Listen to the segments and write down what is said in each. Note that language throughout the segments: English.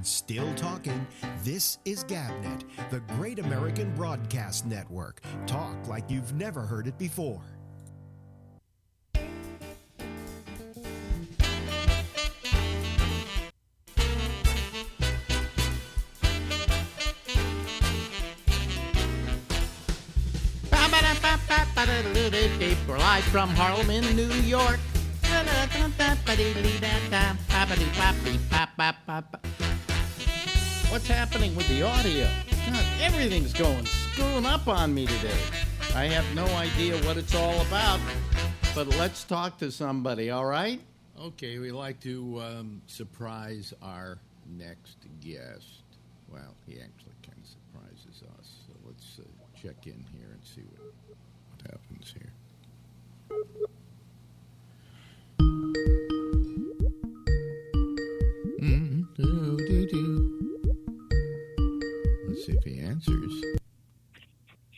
Still talking. This is GabNet, the Great American Broadcast Network. Talk like you've never heard it before. We're live from Harlem in New York. What's happening with the audio? God, everything's screwing up on me today. I have no idea what it's all about, but let's talk to somebody, all right? Okay, we like to surprise our next guest. Well, he actually kind of surprises us. So let's check in here and see what happens here. Let's see if he answers.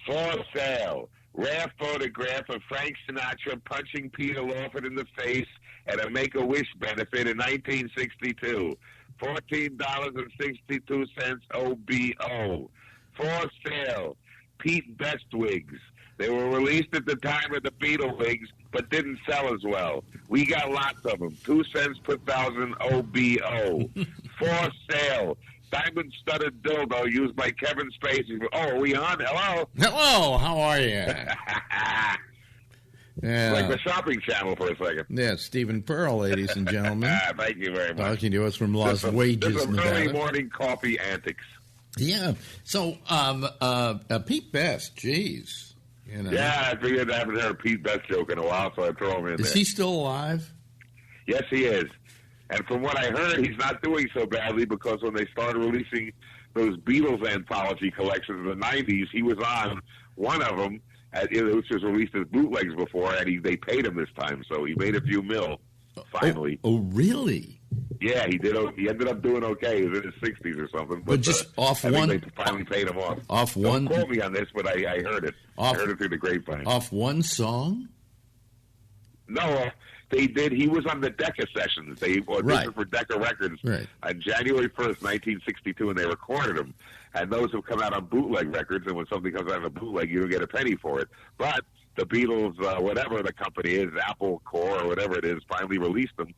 For sale. Rare photograph of Frank Sinatra punching Peter Lawford in the face at a Make-A-Wish benefit in 1962. $14.62 OBO. For sale. Pete Best wigs. They were released at the time of the Beatle wigs, but didn't sell as well. We got lots of them. 2 cents per thousand OBO. For sale. Diamond-studded dildo used by Kevin Spacey. Oh, are we on? Hello? Hello, how are you? Yeah. Like the shopping channel for a second. Yeah, Stephen Pearl, ladies and gentlemen. Thank you very much. Talking to us from Las Wages, This is Nevada. early morning coffee antics. Yeah. So, Pete Best, geez. You know. Yeah, I figured I haven't heard a Pete Best joke in a while, so I throw him in there. Is he still alive? Yes, he is. And from what I heard, he's not doing so badly because when they started releasing those Beatles anthology collections in the 90s, he was on one of them, which was released as bootlegs before, and they paid him this time, so he made a few mil, finally. Oh, really? Yeah, he did. He ended up doing okay. He was in his 60s or something. But just off I one... think they finally paid him off. Off one... Don't quote me on this, but I heard it. I heard it through the grapevine. Off one song? No, they did. He was on the Decca sessions. They auditioned for Decca Records on January 1st, 1962, and they recorded them. And those have come out on bootleg records, and when something comes out on a bootleg, you don't get a penny for it. But the Beatles, whatever the company is, Apple Corps or whatever it is, finally released them.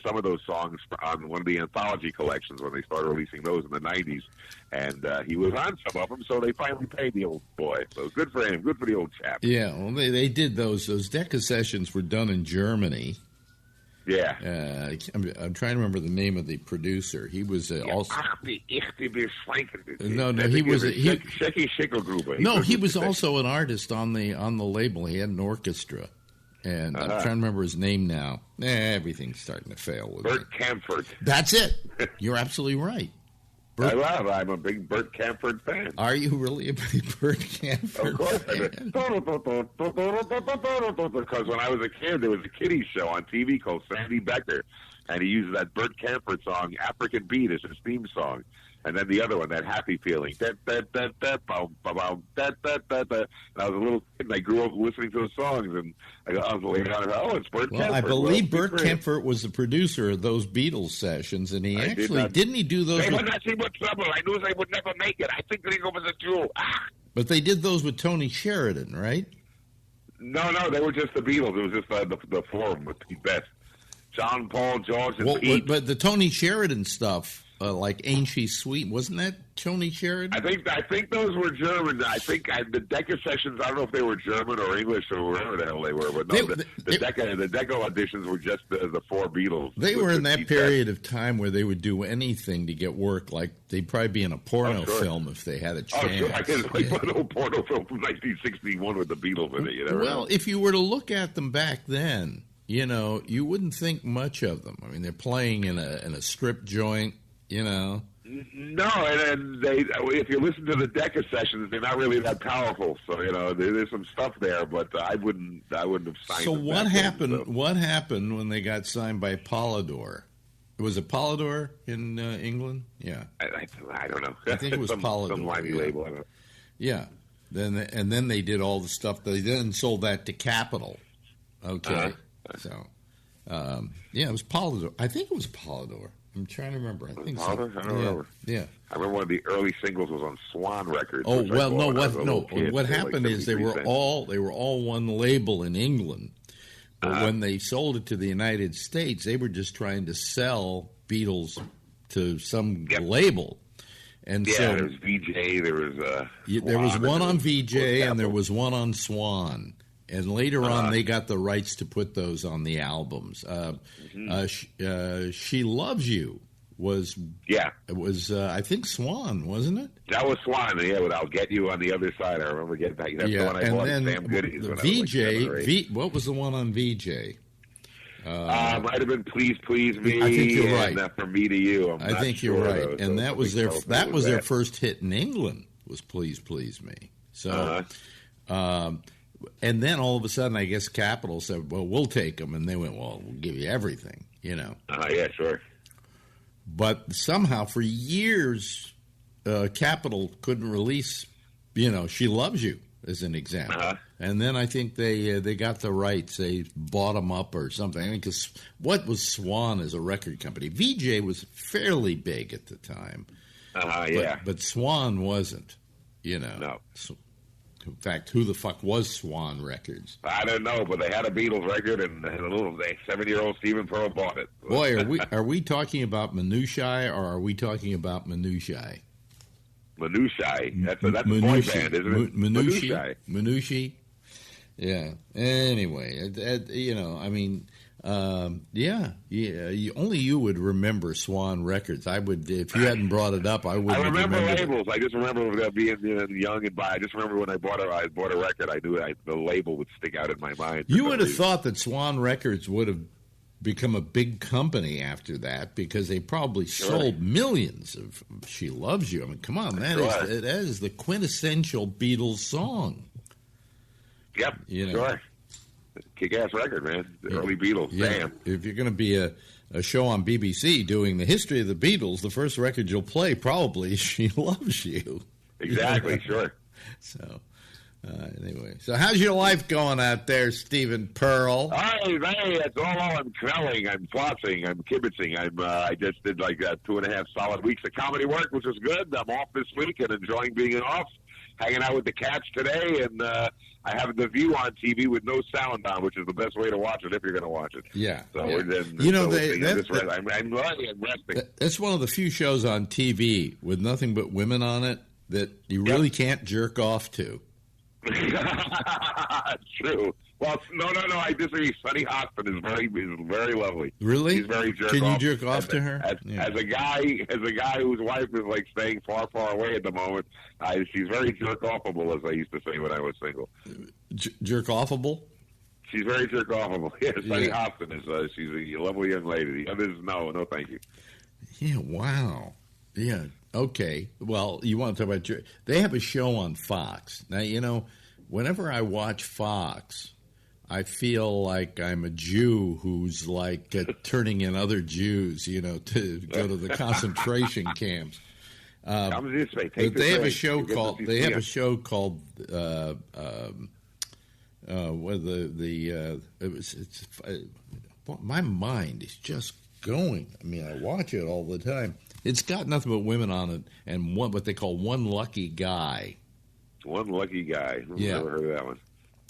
Some of those songs on one of the anthology collections when they started releasing those in the 90s. And he was on some of them, so they finally paid the old boy. So good for him. Good for the old chap. Yeah, well, they did those. Those Decca sessions were done in Germany. Yeah. I'm trying to remember the name of the producer. He was also... No, he was... He was also an artist on the label. He had an orchestra. And I'm trying to remember his name now. Everything's starting to fail with Bert Camford. That's it. You're absolutely right. I'm a big Bert Camford fan. Are you really a big Bert Camford Of course fan? Because when I was a kid, there was a kiddie show on TV called Sandy Becker, and he uses that Bert Camford song, African Beat, as his theme song. And then the other one, that Happy Feeling. And I was a little kid, and I grew up listening to the songs, and I was later on, it's Bert Camford. I believe Bert Camford was the producer of those Beatles sessions, and he didn't he do those? They would not see what trouble. I knew they would never make it. I think Ringo was a jewel. But they did those with Tony Sheridan, right? No, they were just the Beatles. It was just the four of them with Pete Best. John, Paul, George, and Pete. But the Tony Sheridan stuff, like Ain't She Sweet, wasn't that Tony Sheridan? I think those were German. I think the Decca sessions, I don't know if they were German or English or wherever the hell they were, but no, the Decca auditions were just the four Beatles. They were in that period of time where they would do anything to get work. Like, they'd probably be in a porno film if they had a chance. Oh, sure. I guess an old porno film from 1961 with the Beatles in it. You never know. If you were to look at them back then, you wouldn't think much of them. I mean, they're playing in a strip joint, No, and if you listen to the Decca sessions, they're not really that powerful. So there's some stuff there, but I wouldn't have signed. So them what happened? Then, so. What happened when they got signed by Polydor? Was it Polydor in England? Yeah, I don't know. I think it was Polydor. Some whiny label. I don't know. Yeah. Then they did all the stuff. They then sold that to Capitol. Okay. So, it was Polydor. I think it was Polydor. I'm trying to remember. I think so. I don't remember. Yeah. I remember one of the early singles was on Swan Records. Oh well, What Kid, happened like is they were all one label in England, but when they sold it to the United States, they were just trying to sell Beatles to some label. And so there was VJ, there was there was one on VJ, and there was one on Swan. And later on, they got the rights to put those on the albums. She Loves You was I think Swan, wasn't it? That was Swan, but I'll Get You on the Other Side. I remember getting that. That's the one I bought at Sam Goody's. VJ, what was the one on VJ? Might have been Please Please Me. I think you're right. And From Me to You. I think you're right. And that was their first hit in England. Was Please Please Me. So. And then all of a sudden, I guess Capitol said, well, we'll take them. And they went, well, we'll give you everything, Yeah, sure. But somehow for years, Capitol couldn't release, She Loves You, as an example. And then I think they got the rights. They bought them up or something. I mean, because what was Swan as a record company? VJ was fairly big at the time. But Swan wasn't, No. In fact, who the fuck was Swan Records? I don't know, but they had a Beatles record, and a little 7-year-old Stephen Pearl bought it. Boy, are we talking about minutiae, or are we talking about minutiae? Minutiae. That's a boy band, isn't it? Minutiae. Yeah. Anyway, I mean. Only you would remember Swan Records. I would, if you hadn't brought it up, I wouldn't. I remember labels. I just remember being young and I just remember when I bought a record, I knew the label would stick out in my mind. You would have thought that Swan Records would have become a big company after that because they probably sold millions of She Loves You. I mean, come on, that is the quintessential Beatles song. Yep, sure. Kick-ass record, man. The early Beatles. Yeah. Damn. If you're going to be a show on BBC doing the history of the Beatles, the first record you'll play probably is She Loves You. Exactly, sure. So, anyway. So how's your life going out there, Stephen Pearl? Hey, it's all I'm quelling. I'm flossing. I'm kibitzing. I just did 2.5 solid weeks of comedy work, which was good. I'm off this week and enjoying being off. Hanging out with the cats today, and I have The View on TV with no sound on, which is the best way to watch it if you're going to watch it. Yeah. So I'm resting. That's one of the few shows on TV with nothing but women on it that you really can't jerk off to. True. Well, no. I disagree. Sunny Hoffman is very lovely. Really? She's very jerk off. Can you jerk off to her? As a guy whose wife is staying far, far away at the moment, she's very jerk offable, as I used to say when I was single. Jerk offable? She's very jerk offable. Yeah, Sunny Hoffman is. She's a lovely young lady. The others, no, thank you. Yeah. Wow. Yeah. Okay. Well, you want to talk about they have a show on Fox now. Whenever I watch Fox, I feel like I'm a Jew who's turning in other Jews, to go to the concentration camps. They have a show called my mind is just going. I mean, I watch it all the time. It's got nothing but women on it, and what they call One Lucky Guy. One Lucky Guy. I've never heard of that one.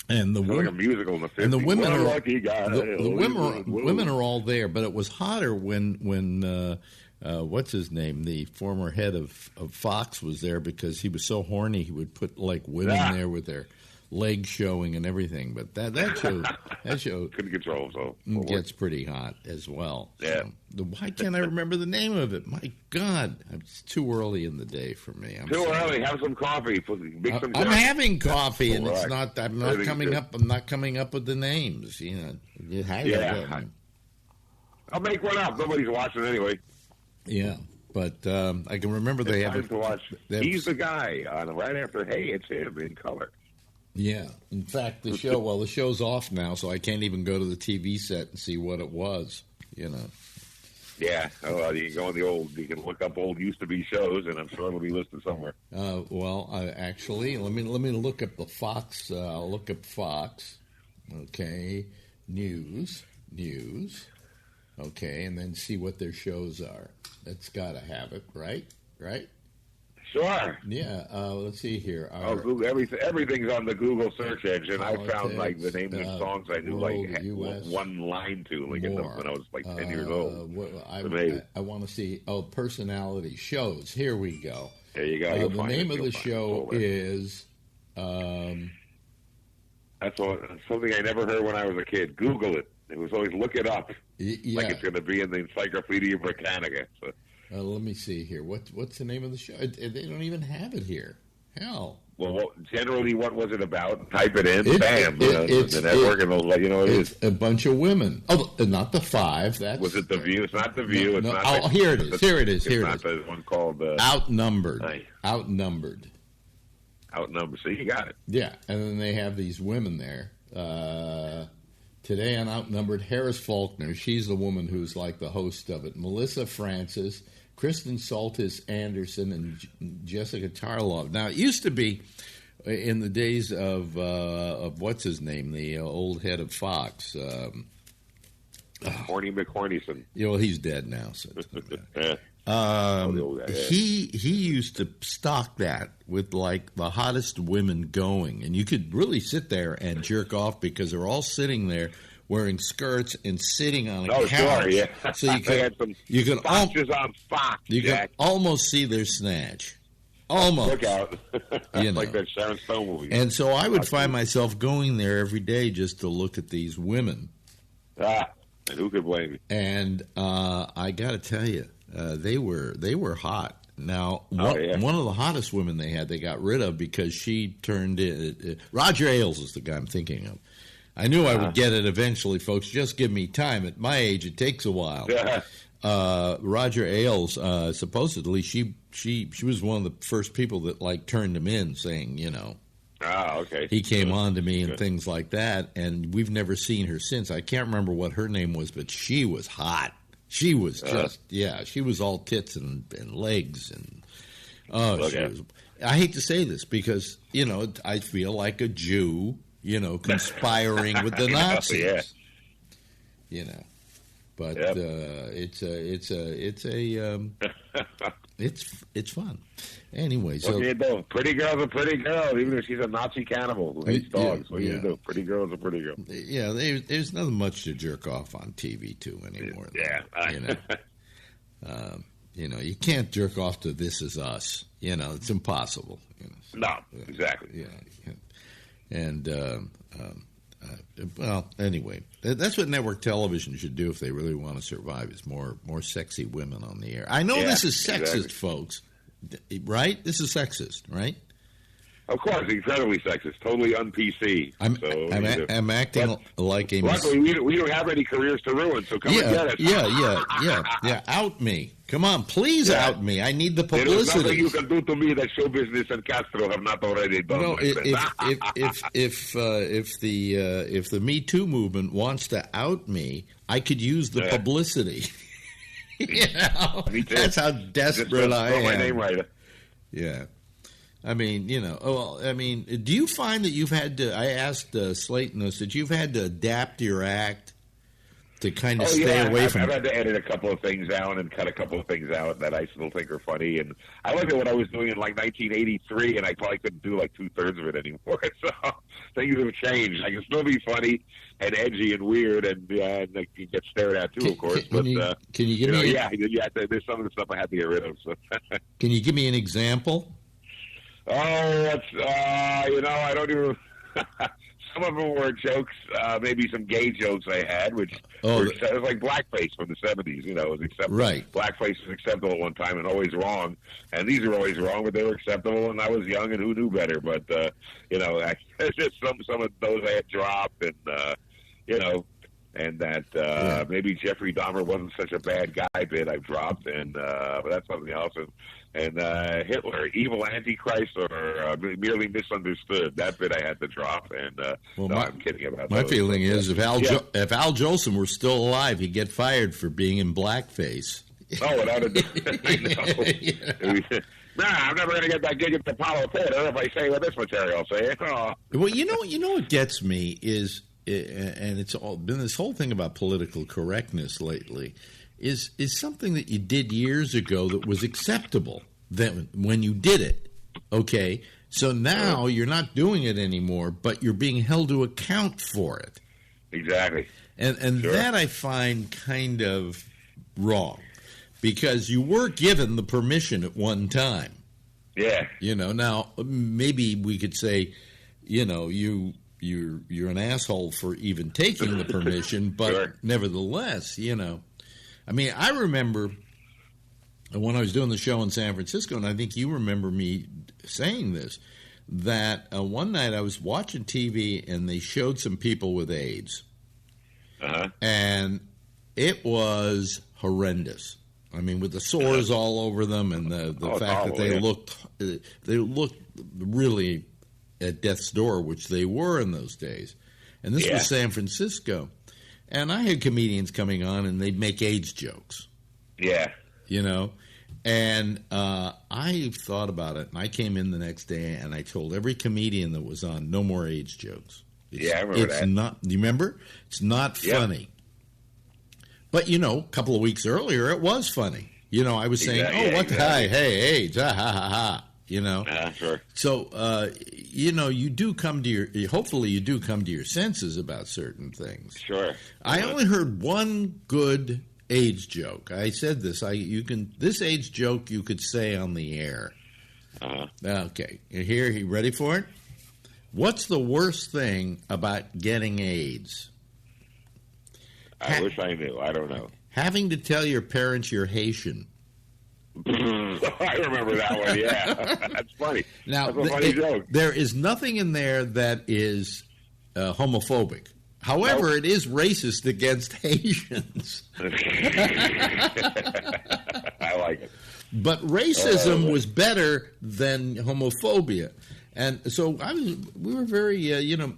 And the like a musical in the 50s. And the women One are lucky guy. the women are all there, but it was hotter when what's his name, the former head of Fox, was there because he was so horny he would put women there with their legs showing and everything. But that show couldn't control himself. Gets pretty hot as well. Yeah. So, why can't I remember the name of it? My God, it's too early in the day for me. Early. Have some coffee. I'm having coffee, and it's not. I'm not coming up. I'm not coming up with the names. I'll make one up. Nobody's watching anyway. Yeah. But I can remember they have to watch. He's the guy on right after. Hey, it's him in color. Yeah. In fact, the show's off now, so I can't even go to the TV set and see what it was. Yeah. Well, you can go on you can look up old used to be shows, and I'm sure it'll be listed somewhere. Actually, let me look up the Fox. I'll look up Fox. Okay. News. Okay, and then see what their shows are. That's got to have it, right? Right? Sure. Yeah. Let's see here. Google everything's on the Google search engine. I found like the names of songs I knew like one line to like when I was like 10 years old. I want to see. Personality shows. Here we go. There you go. The name of the show is. That's something I never heard when I was a kid. Google it. It was always look it up, like it's going to be in the Encyclopedia Britannica. So. Let me see here. What's the name of the show? They don't even have it here. Hell. Well, generally, what was it about? Type it in, bam. The network, and it'll let you know it is. A bunch of women. Oh, not the five. Was it The View? It's not The View. No, here it is. Here it is. It's not the one called Outnumbered. Outnumbered. So you got it. Yeah, and then they have these women there. Today on Outnumbered, Harris Faulkner. She's the woman who's like the host of it. Melissa Francis, Kristen Saltis Anderson, and Jessica Tarlov. Now, it used to be in the days of what's his name, the old head of Fox. Horny McHornyson. Yeah, well, he's dead now. So he used to stock that with like the hottest women going, and you could really sit there and jerk off because they're all sitting there wearing skirts and sitting on a couch. Sure, yeah. So you can on Fox. You can almost see their snatch. Almost. Look out. Like that Sharon Stone movie. And so I would find myself going there every day just to look at these women. And who could blame you? And I got to tell you, they were hot. Now, one of the hottest women they had, they got rid of because she turned in. Roger Ailes is the guy I'm thinking of. I knew I would get it eventually, folks. Just give me time. At my age, it takes a while. Yeah. Roger Ailes, supposedly, she was one of the first people that like turned him in, saying, okay. He came on to me and things like that, and we've never seen her since. I can't remember what her name was, but she was hot. She was just, she was all tits and legs. And I hate to say this because, I feel like a Jew, conspiring with the Nazis. But it's fun. Anyway, so what do you do? Pretty girl's a pretty girl, even if she's a Nazi cannibal who hates dogs. What do you do? Pretty girl's a pretty girl. Yeah, there's nothing much to jerk off on TV too anymore. You can't jerk off to This Is Us. It's impossible. No, exactly. Yeah, and well, anyway, that's what network television should do if they really want to survive, is more sexy women on the air. I know this is sexist, folks, right? This is sexist, right? Of course, incredibly sexist, totally un-PC. I'm acting like a... Luckily, we don't have any careers to ruin, so come and get us. Yeah. Out me. Come on, please out me. I need the publicity. There's nothing you can do to me that show business and Castro have not already done. If the Me Too movement wants to out me, I could use the publicity. That's how desperate I am. My name right. Yeah. I mean, do you find that you've had to, I asked Slayton this, that you've had to adapt your act to kind of stay away from... I've had to edit a couple of things out and cut a couple of things out that I still think are funny. And I look at what I was doing in like 1983, and I probably couldn't do like 2/3 of it anymore. So things have changed. I can still be funny and edgy and weird, and I can get stared at too, of course. Can you give me... there's some of the stuff I had to get rid of. So. Can you give me an example? I don't even... Some of them were jokes, maybe some gay jokes I had, which it was like blackface from the 70s. It was acceptable. Right. Blackface was acceptable at one time and always wrong. And these are always wrong, but they were acceptable, and I was young, and who knew better? But, it's just some of those I had dropped, and, and that maybe Jeffrey Dahmer wasn't such a bad guy bit I've dropped, and but that's something else. And Hitler, evil Antichrist, or merely misunderstood. That bit I had to drop. And I'm kidding about that. My feeling is if Al Jolson were still alive, he'd get fired for being in blackface. Oh, without a doubt. Nah, I'm never going to get that gig at the Apollo Theater if I say what this material say. Oh. Well, you know what gets me is and it's all been this whole thing about political correctness lately, is something that you did years ago that was acceptable then when you did it. Okay, so now you're not doing it anymore, but you're being held to account for it. Exactly. And that I find kind of wrong, because you were given the permission at one time. Yeah. Now maybe we could say, you're an asshole for even taking the permission, but Sure. Nevertheless, I mean, I remember when I was doing the show in San Francisco, and I think you remember me saying this, that one night I was watching TV and they showed some people with AIDS. Uh-huh. And it was horrendous. I mean, with the sores all over them, and the fact that they looked really at death's door, which they were in those days. And this was San Francisco. And I had comedians coming on, and they'd make AIDS jokes. Yeah. And I thought about it, and I came in the next day, and I told every comedian that was on, no more AIDS jokes. I remember that. Not. Do you remember? It's not funny. But a couple of weeks earlier, it was funny. I was saying, hey, AIDS, ha ha ha ha. Sure. So you do come to hopefully you do come to your senses about certain things. Sure. I only heard one good AIDS joke. I said this. This AIDS joke you could say on the air. Okay. You ready for it? What's the worst thing about getting AIDS? I wish I knew. I don't know. Having to tell your parents you're Haitian. I remember that one, yeah. That's funny. Now, that's a funny joke. There is nothing in there that is homophobic. However, It is racist against Haitians. I like it. But racism was better than homophobia. And so we were very, in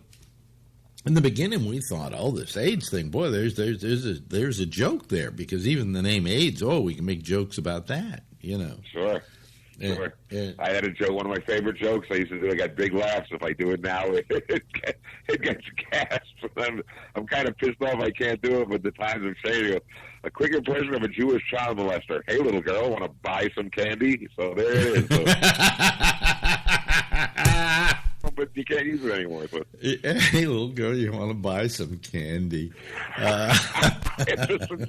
the beginning we thought, this AIDS thing, boy, there's a joke there, because even the name AIDS, we can make jokes about that, Sure. Sure. I had a joke, one of my favorite jokes I used to do. I got big laughs. If I do it now, it gets gasped. I'm kind of pissed off I can't do it, but the times I'm saying it. A quick impression of a Jewish child molester. Hey, little girl, want to buy some candy? So there it is. So. But you can't use it anymore. So. Hey, little girl, you want to buy some candy? It's just a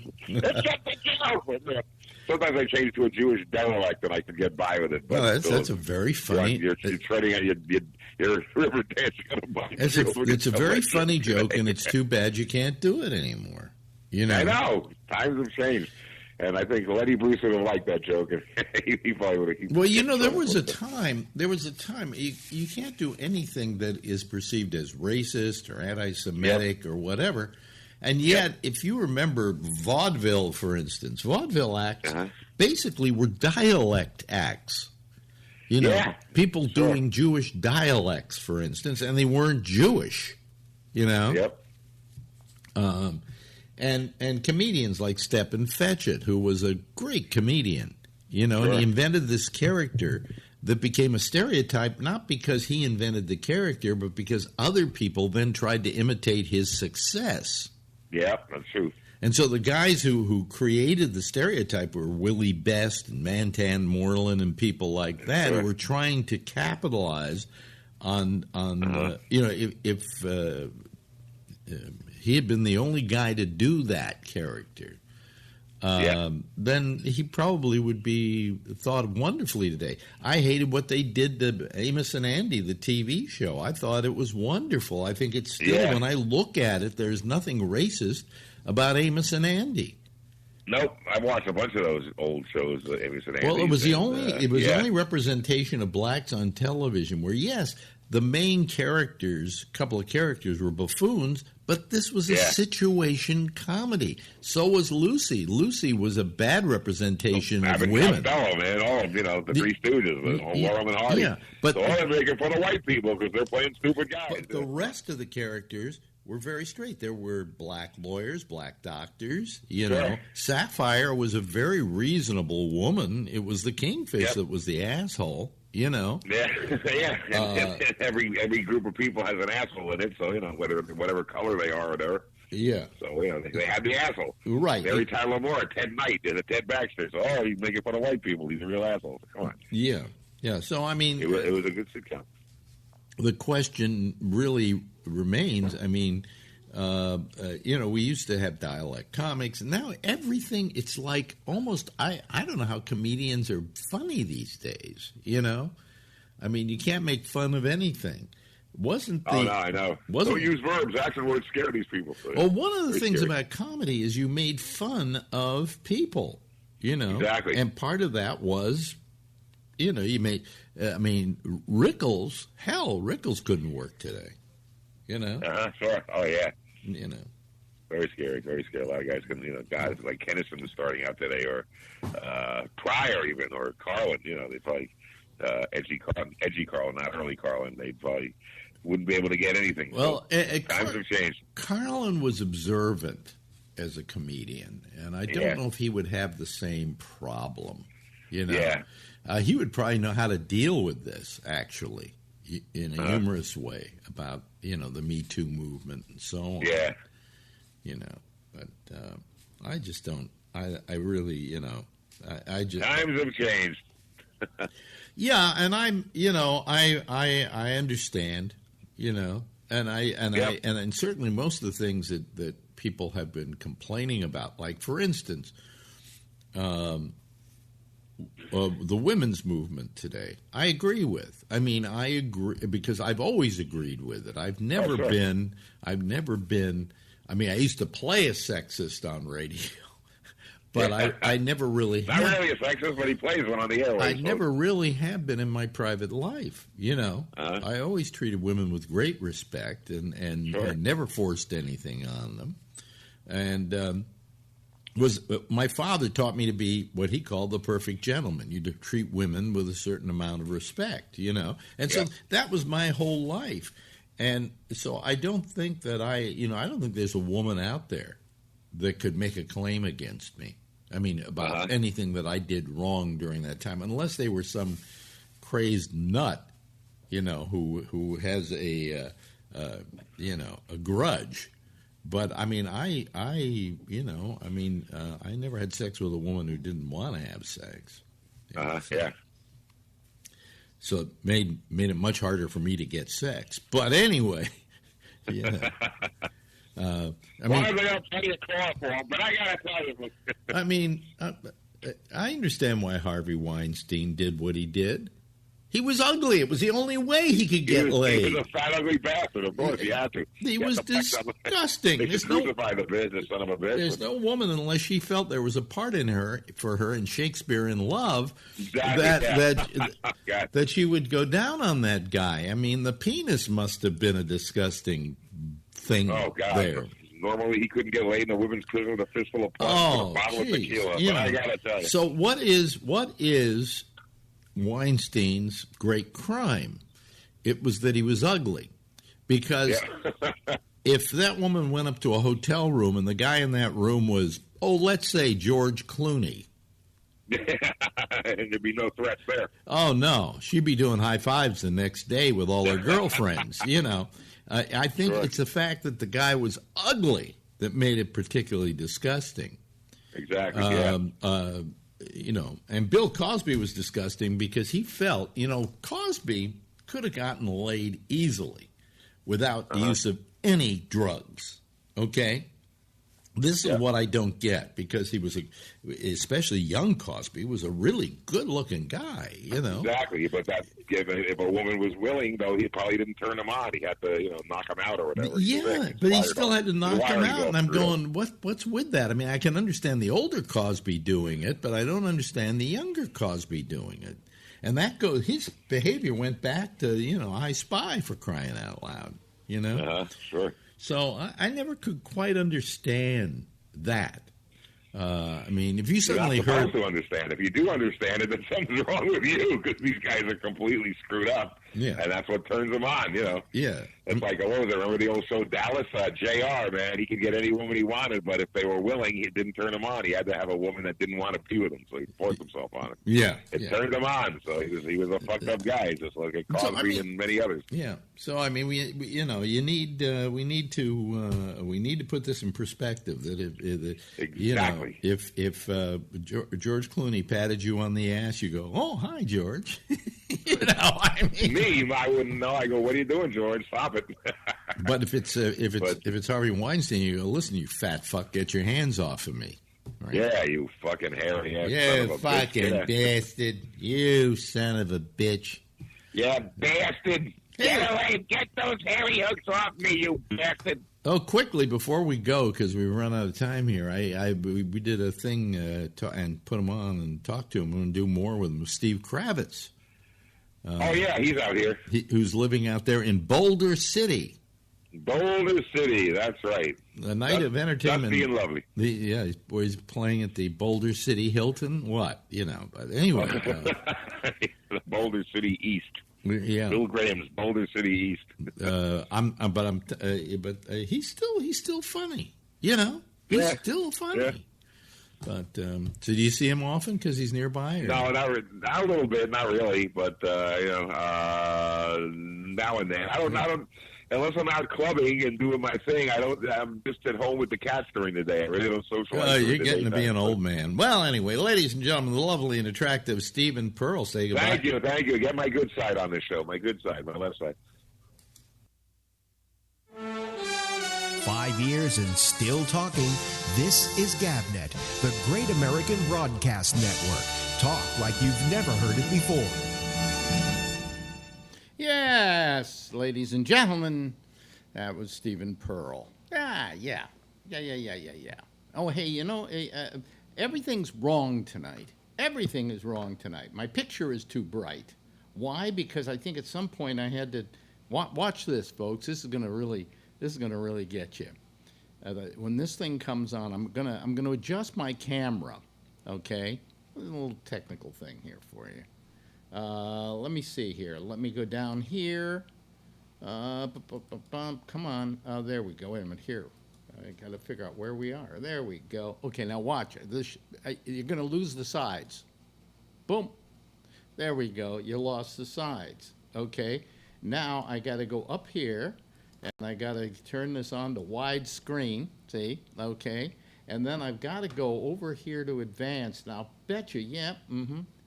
joke. Sometimes I change to a Jewish derelict and I can get by with it. But that's a very funny. You're treading on you're river dancing on a bike. It's a very funny joke, and it's too bad you can't do it anymore. I know. Times have changed. And I think Lenny Bruce would have liked that joke. And he probably would have. Well, there was a time you can't do anything that is perceived as racist or anti-Semitic or whatever. And yet, if you remember vaudeville, for instance, vaudeville acts basically were dialect acts. People doing Jewish dialects, for instance, and they weren't Jewish. Yep. And comedians like Stepin Fetchit, who was a great comedian, and he invented this character that became a stereotype, not because he invented the character, but because other people then tried to imitate his success. Yeah, that's true. And so the guys who created the stereotype were Willie Best and Mantan Moreland and people like that, who were trying to capitalize on if he had been the only guy to do that character, then he probably would be thought of wonderfully today. I hated what they did to Amos and Andy, the TV show. I thought it was wonderful. I think it's still, when I look at it, there's nothing racist about Amos and Andy. Nope, I've watched a bunch of those old shows, Amos and Andy. Well, it was the only representation of blacks on television where, yes, the main characters, a couple of characters, were buffoons, but this was a situation comedy. So was Lucy. Lucy was a bad representation of women. Costello, man, all of the Three Stooges, Laurel and Hardy. Yeah, but so all they're making fun of white people because they're playing stupid guys. But the rest of the characters were very straight. There were black lawyers, black doctors. You know, Sapphire was a very reasonable woman. It was the Kingfish that was the asshole. You know, and every group of people has an asshole in it. So whatever color they are or whatever. Yeah. So they had the asshole. Right. Mary Tyler Moore, Ted Knight, and Ted Baxter. So he's making fun of white people. He's a real asshole. Come on. Yeah. Yeah. So I mean, it was a good sitcom. The question really remains. I mean, we used to have dialect comics, and now everything, it's like almost, I don't know how comedians are funny these days, you know? I mean, you can't make fun of anything. No, I know. Don't use verbs. Action words scare these people. So well, one of the things about comedy is you made fun of people, you know? Exactly. And part of that was, you made, Rickles couldn't work today, you know? Sure. Oh, yeah. You know, very scary. A lot of guys guys like Kennison was starting out today, or Pryor even, or Carlin. They probably edgy Carlin, not early Carlin. They probably wouldn't be able to get anything. Well, times have changed. Carlin was observant as a comedian, and I don't know if he would have the same problem. You know, he would probably know how to deal with this actually. In a humorous way about, the Me Too movement and so on. Yeah. But I just don't, I really, I just. Times have changed. Yeah, and I'm, I understand, and certainly most of the things that people have been complaining about, like, for instance, the women's movement today, I agree with. I mean, I agree because I've always agreed with it. I've never been. I mean, I used to play a sexist on radio, but I never really. Not really a sexist, but he plays one on the airwaves. I never really have been in my private life. I always treated women with great respect and never forced anything on them, and. My father taught me to be what he called the perfect gentleman. You treat women with a certain amount of respect, and so that was my whole life. And so I don't think that I don't think there's a woman out there that could make a claim against me. I mean, about anything that I did wrong during that time, unless they were some crazed nut, who has a grudge. But I mean, I never had sex with a woman who didn't want to have sex. So it made it much harder for me to get sex. But anyway, I mean, I understand why Harvey Weinstein did what he did. He was ugly. It was the only way he could get laid. He was a fat, ugly bastard. Of course, he had to. He was disgusting. They crucified the business, son of a bitch. There's no woman, unless she felt there was a part for her in Shakespeare in Love, that she would go down on that guy. I mean, the penis must have been a disgusting thing. Oh God. There. Normally, he couldn't get laid in a women's prison with a fistful of punch and a bottle of tequila. But I gotta tell you. So what is Weinstein's great crime? It was that he was ugly. Because if that woman went up to a hotel room and the guy in that room was, let's say George Clooney. There'd be no threats there. Oh, no. She'd be doing high fives the next day with all her girlfriends, I think it's the fact that the guy was ugly that made it particularly disgusting. Exactly, and Bill Cosby was disgusting because he felt, Cosby could have gotten laid easily without the use of any drugs, okay? This is what I don't get, because he was, especially young Cosby, was a really good-looking guy, Exactly, but if a woman was willing, though, he probably didn't turn him on. He had to, knock him out or whatever. Yeah, but he still had to knock him out, and I'm going, what's with that? I mean, I can understand the older Cosby doing it, but I don't understand the younger Cosby doing it. And his behavior went back to, I Spy, for crying out loud, Sure. So I never could quite understand that. I mean, if you suddenly heard... to understand. If you do understand it, then something's wrong with you, because these guys are completely screwed up. Yeah. And that's what turns them on, you know. Yeah. It's like, what was it? Remember the old show Dallas? JR, man, he could get any woman he wanted, but if they were willing, it didn't turn him on. He had to have a woman that didn't want to be with him, so he forced himself on it. Yeah. It turned him on, so he was a fucked up guy, just like Cosby and many others. Yeah. So I mean, we need to put this in perspective. That Exactly. If George Clooney patted you on the ass, you go, "Oh, hi, George." I mean, I wouldn't know. I go, "What are you doing, George? Stop it." But if it's Harvey Weinstein, you go, "Listen, you fat fuck, get your hands off of me." Right? Yeah, you fucking hairy ass. You fucking bastard. You son of a bitch. Yeah, bastard. Get away. Get those hairy hooks off me, you bastard. Oh, quickly before we go, because we run out of time here. We did a thing and put him on and talk to him. We're going to do more with him. Steve Kravitz. Oh yeah, he's out here. Who's living out there in Boulder City. Boulder City, that's right. A night of entertainment. Dusty and lovely. He's playing at the Boulder City Hilton. What, But anyway, the Boulder City East. Yeah, Bill Graham's Boulder City East. He's still funny. He's still funny. Yeah. But so do you see him often because he's nearby? Or? No, not a little bit, not really. But now and then, I don't. Unless I'm out clubbing and doing my thing, I'm just at home with the cats during the day. I really don't socialize. Oh, you're getting to be an old man. Well, anyway, ladies and gentlemen, the lovely and attractive Stephen Pearl. Say goodbye. Thank you. Get my good side on this show. My good side, my left side. 5 years and still talking. This is GABNet, the Great American Broadcast Network. Talk like you've never heard it before. Yes, ladies and gentlemen, that was Stephen Pearl. Yeah. Oh, hey, everything's wrong tonight. Everything is wrong tonight. My picture is too bright. Why? Because I think at some point I had to watch this, folks. This is gonna really get you. When this thing comes on, I'm gonna adjust my camera. Okay, a little technical thing here for you. Let me see here. Let me go down here. Come on. There we go. Wait a minute. Here. I got to figure out where we are. There we go. Okay, now watch it. You're going to lose the sides. Boom. There we go. You lost the sides. Okay. Now I got to go up here, and I got to turn this on to widescreen. See? Okay. And then I've got to go over here to advanced. Now, betcha. Yeah.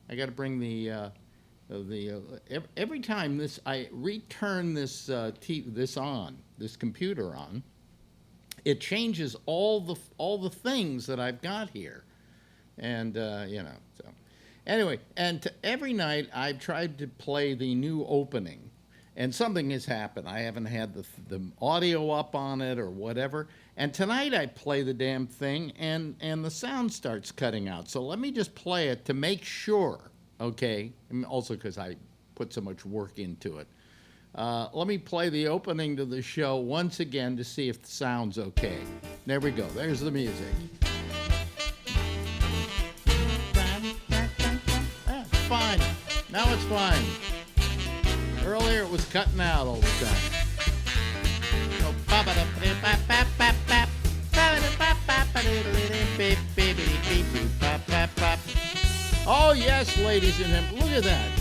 I got to bring the every time I return this computer on, it changes all the things that I've got here, and so anyway, and every night I've tried to play the new opening, and something has happened. I haven't had the audio up on it or whatever, and tonight I play the damn thing, and the sound starts cutting out. So let me just play it to make sure. Okay, and also because I put so much work into it. Let me play the opening to the show once again to see if the sound's okay. There we go. There's the music. It's fine. Now it's fine. Earlier it was cutting out all the time. Oh, yes, ladies and gentlemen. Look at that.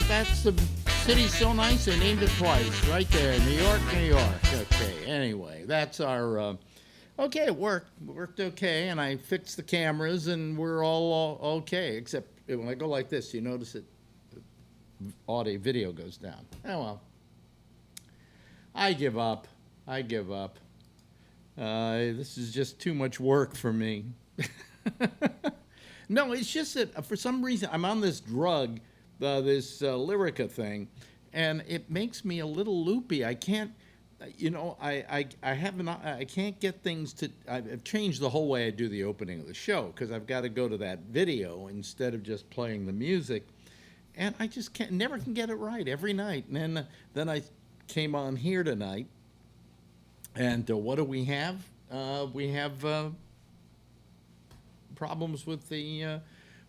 That's the city so nice they named it twice. Right there, New York, New York. Okay, anyway, that's our... okay, it worked okay, and I fixed the cameras, and we're all okay, except when I go like this, you notice it, video goes down. Oh, well. I give up. This is just too much work for me. No, it's just that for some reason I'm on this drug, this Lyrica thing, and it makes me a little loopy. I can't, I can't get things to. I've changed the whole way I do the opening of the show because I've got to go to that video instead of just playing the music, and I just never can get it right every night. And then I came on here tonight, and what do we have? We have. Problems with the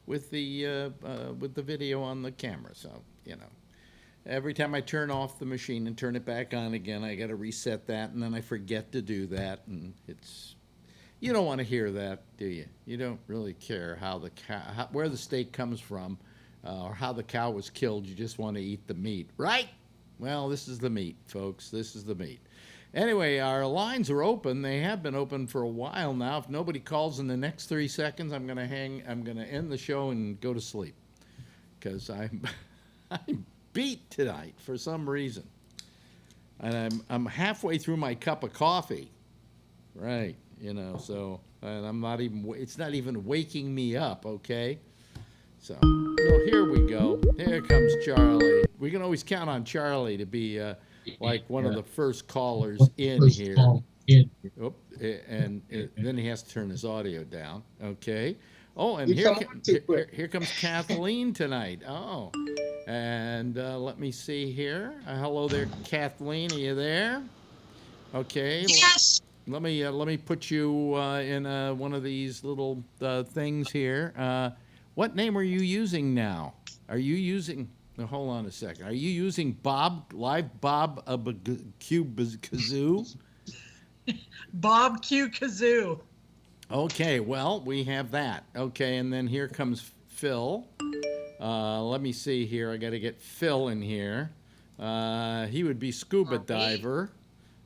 video on the camera, so every time I turn off the machine and turn it back on again, I got to reset that, and then I forget to do that, and you don't want to hear that, do you? You don't really care where the steak comes from, or how the cow was killed. You just want to eat the meat, right? Well, this is the meat, folks. This is the meat. Anyway, our lines are open. They have been open for a while now. If nobody calls in the next 3 seconds, I'm going to end the show and go to sleep, because I'm beat tonight for some reason, and I'm halfway through my cup of coffee, right? So, and it's not even waking me up. Okay, so here we go. Here comes Charlie. We can always count on Charlie to be like one of the first callers in here. And then he has to turn his audio down. Okay. Oh, and here comes Kathleen tonight. Oh, and let me see here. Hello there, Kathleen. Are you there? Okay. Yes. Let me put you in one of these little things here. What name are you using now? Are you using? Now, hold on a second. Are you using Live Bob Q Kazoo? Bob Q Kazoo. Okay, well, we have that. Okay, and then here comes Phil. Let me see here. I got to get Phil in here. He would be Scuba Diver.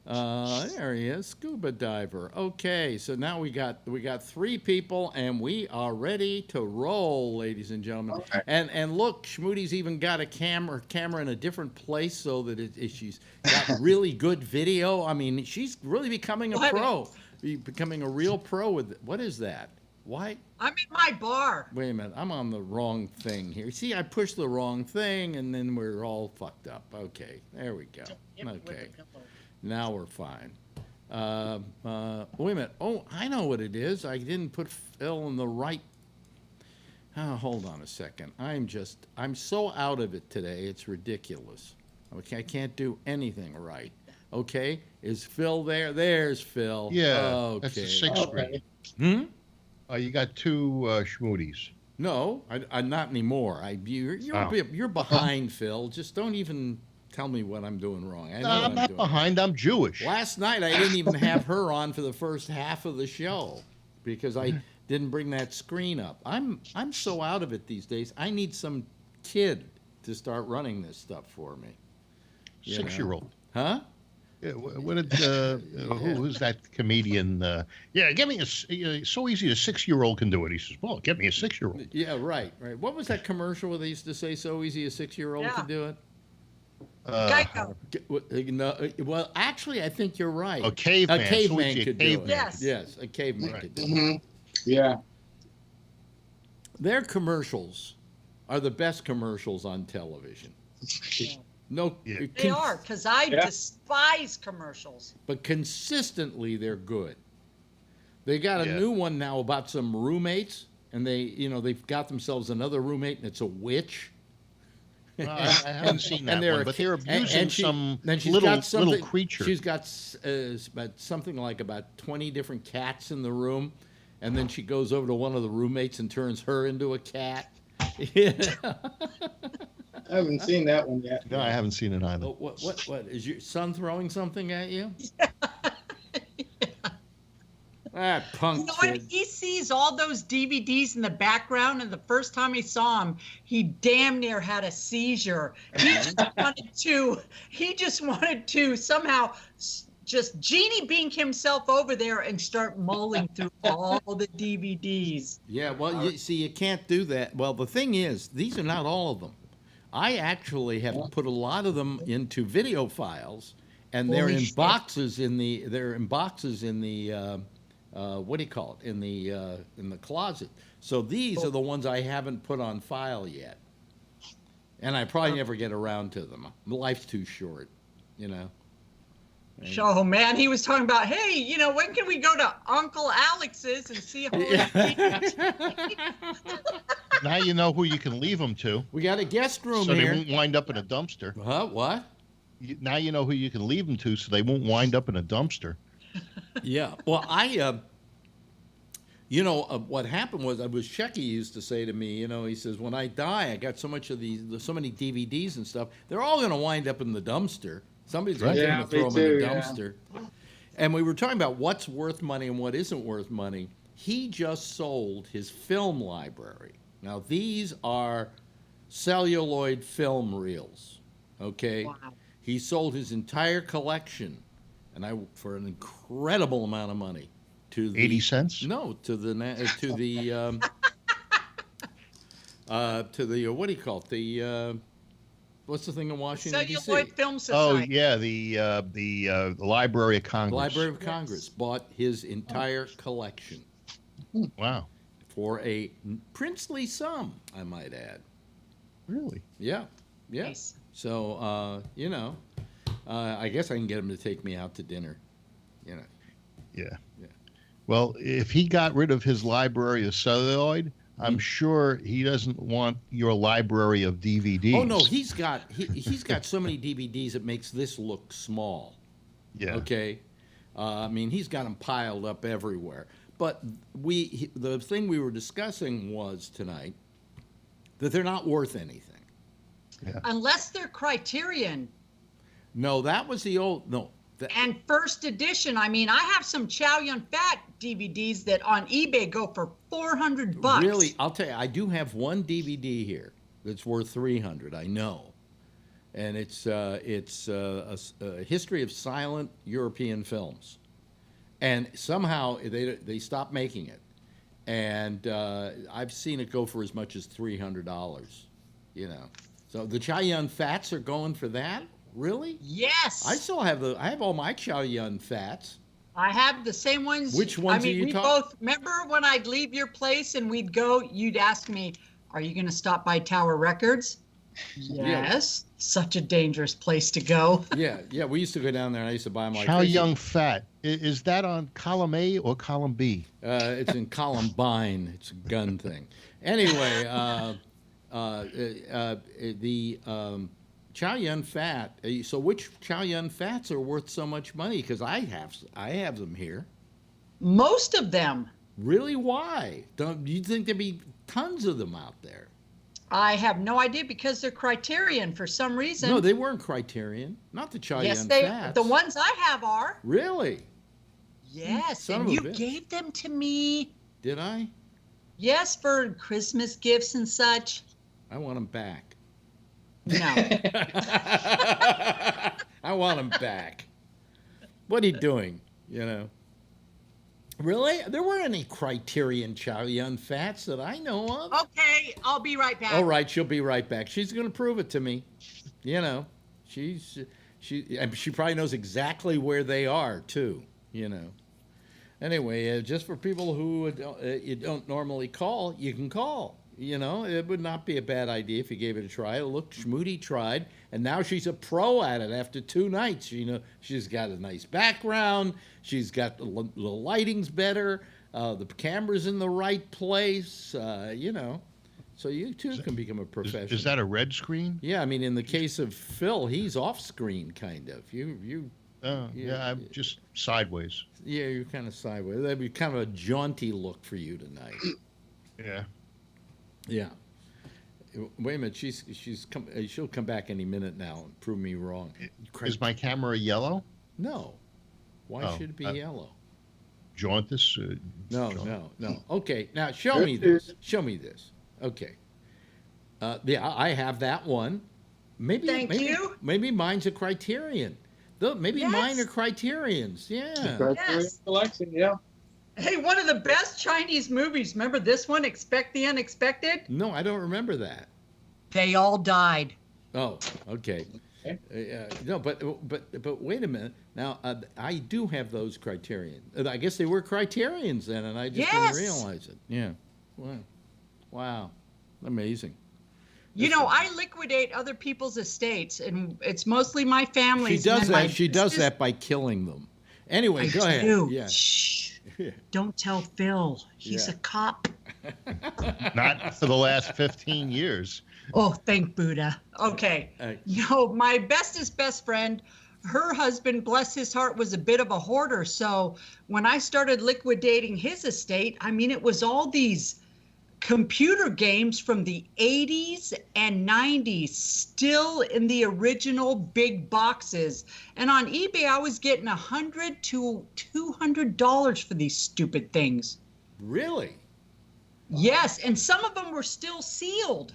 There he is, Scuba Diver. Okay, so now we got 3 people, and we are ready to roll, ladies and gentlemen. Okay. And look, Schmoody's even got a camera in a different place so that she's got really good video. I mean, she's really becoming a pro, becoming a real pro with it. What is that? Why? I'm in my bar. Wait a minute, I'm on the wrong thing here. See, I pushed the wrong thing, and then we're all fucked up. Okay, there we go. Okay. Now we're fine. Wait a minute. Oh, I know what it is. I didn't put Phil in the right. Oh, hold on a second. I'm so out of it today. It's ridiculous. Okay, I can't do anything right. Okay, is Phil there? There's Phil. Yeah. Okay. That's the 6th grade. You got 2 Schmoodies. No, I'm not anymore. You're behind, Phil. Just don't even tell me what I'm doing wrong. I'm not behind. I'm Jewish. Last night, I didn't even have her on for the first half of the show because I didn't bring that screen up. I'm so out of it these days. I need some kid to start running this stuff for me. 6-year-old. Huh? Yeah, what did who's that comedian? Give me so easy a 6-year-old can do it. He says, "Well, get me a 6-year-old." Yeah, right. What was that commercial where they used to say, "So easy a 6-year-old can do it"? Geico. Well, actually, I think you're right. A caveman. A caveman could do it. Yes, a caveman could do it. Yeah. Their commercials are the best commercials on television. No, they are, because I despise commercials. But consistently, they're good. They got a new one now about some roommates, and they've got themselves another roommate, and it's a witch. I haven't seen that one, but they're abusing some little creature. She's got something like about 20 different cats in the room, and then she goes over to one of the roommates and turns her into a cat. I haven't seen that one yet. No, I haven't seen it either. What is your son throwing something at you? Ah, punk When kid. he sees all those DVDs in the background, and the first time he saw him, he damn near had a seizure. He just wanted to somehow just Genie Bink himself over there and start mulling through all the DVDs. Yeah, well, you can't do that. Well, the thing is, these are not all of them. I actually have put a lot of them into video files, and they're in boxes in the what do you call it, in the closet. So these are the ones I haven't put on file yet, and I probably never get around to them. Life's too short, Oh man, he was talking about, hey, when can we go to Uncle Alex's and see a whole Now you know who you can leave them to. We got a guest room so here. So they won't wind up in a dumpster. Huh? What? Now you know who you can leave them to so they won't wind up in a dumpster. Yeah. Well, What happened was, Shecky used to say to me, he says, when I die, I got so many DVDs and stuff, they're all going to wind up in the dumpster. Somebody's going to throw them in the dumpster. And we were talking about what's worth money and what isn't worth money. He just sold his film library. Now, these are celluloid film reels, okay? Wow. He sold his entire collection, for an incredible amount of money. To the, 80 cents? No, to the what do you call it? What's the thing in Washington D.C.? Celluloid Film Society. Oh yeah, the Library of Congress. The Library of Congress bought his entire collection. Wow. For a princely sum, I might add. Really? Yeah. Nice. So I guess I can get him to take me out to dinner. Yeah. Well, if he got rid of his library of celluloid, I'm sure he doesn't want your library of DVDs. Oh no, he's got so many DVDs it makes this look small. Yeah. Okay. He's got them piled up everywhere. But the thing we were discussing was tonight that they're not worth anything. Yeah. Unless they're Criterion. No, that was the old And first edition. I have some Chow Yun-Fat DVDs that on eBay go for $400. Really, I'll tell you, I do have one DVD here that's worth $300. I know, and it's a history of silent European films, and somehow they stopped making it, and I've seen it go for as much as $300. So the Chow Yun-Fats are going for that. Really? Yes. I still have I have all my Chow Yun-Fats. I have the same ones. Which ones are you we talking? both remember when I'd leave your place and we'd go, you'd ask me, are you going to stop by Tower Records? Yes. Such a dangerous place to go. Yeah. We used to go down there and I used to buy them like Chow Yun-Fat. Is that on column A or column B? It's in Columbine. It's a gun thing. Anyway, the Chow Yun-Fat. So which Chow Yun-Fats are worth so much money? Because I have them here. Most of them. Really? Why? Don't you think there'd be tons of them out there? I have no idea because they're Criterion for some reason. No, they weren't Criterion. Not the Chow Yes, Yun-Fats. the ones I have are. Really? Yes, Son and of a you bitch. gave them to me. Did I? Yes, for Christmas gifts and such. I want them back. No. I want them back. What are you doing? Really? There weren't any Criterion Chow Yun-Fats that I know of. Okay, I'll be right back. All right, she'll be right back. She's going to prove it to me. She probably knows exactly where they are too. Anyway, just for people who you don't normally call, you can call. It would not be a bad idea if you gave it a try. Look, Schmoody tried, and now she's a pro at it after 2 nights. She's got a nice background. She's got the lighting's better. The camera's in the right place. So you too can become a professional. Is that a red screen? Yeah, in the case of Phil, he's off screen kind of. Yeah, I'm just sideways. Yeah, you're kind of sideways. That'd be kind of a jaunty look for you tonight. Yeah. Yeah. Wait a minute. She'll come back any minute now and prove me wrong. Is my camera yellow? No. Why should it be yellow? Jaundice? No. Okay. Now show me this. Okay. I have that one. Maybe mine's a Criterion. Maybe mine are Criterions. Yeah. Criterion collection, yeah. Hey, one of the best Chinese movies. Remember this one, Expect the Unexpected? No, I don't remember that. They all died. Oh, okay. No, but wait a minute. Now, I do have those Criterion. I guess they were Criterions then, and I just didn't realize it. Yeah. Wow. Amazing. I liquidate other people's estates, and it's mostly my family's. She does that by killing them. Anyway, go ahead. Yeah. Shh. Don't tell Phil. He's a cop. Not for the last 15 years. Oh, thank Buddha. Okay. My bestest best friend her husband, bless his heart, was a bit of a hoarder. So when I started liquidating his estate, I mean, it was all these computer games from the 80s and 90s, still in the original big boxes. And on eBay, I was getting $100 to $200 for these stupid things. Really? Yes, and some of them were still sealed.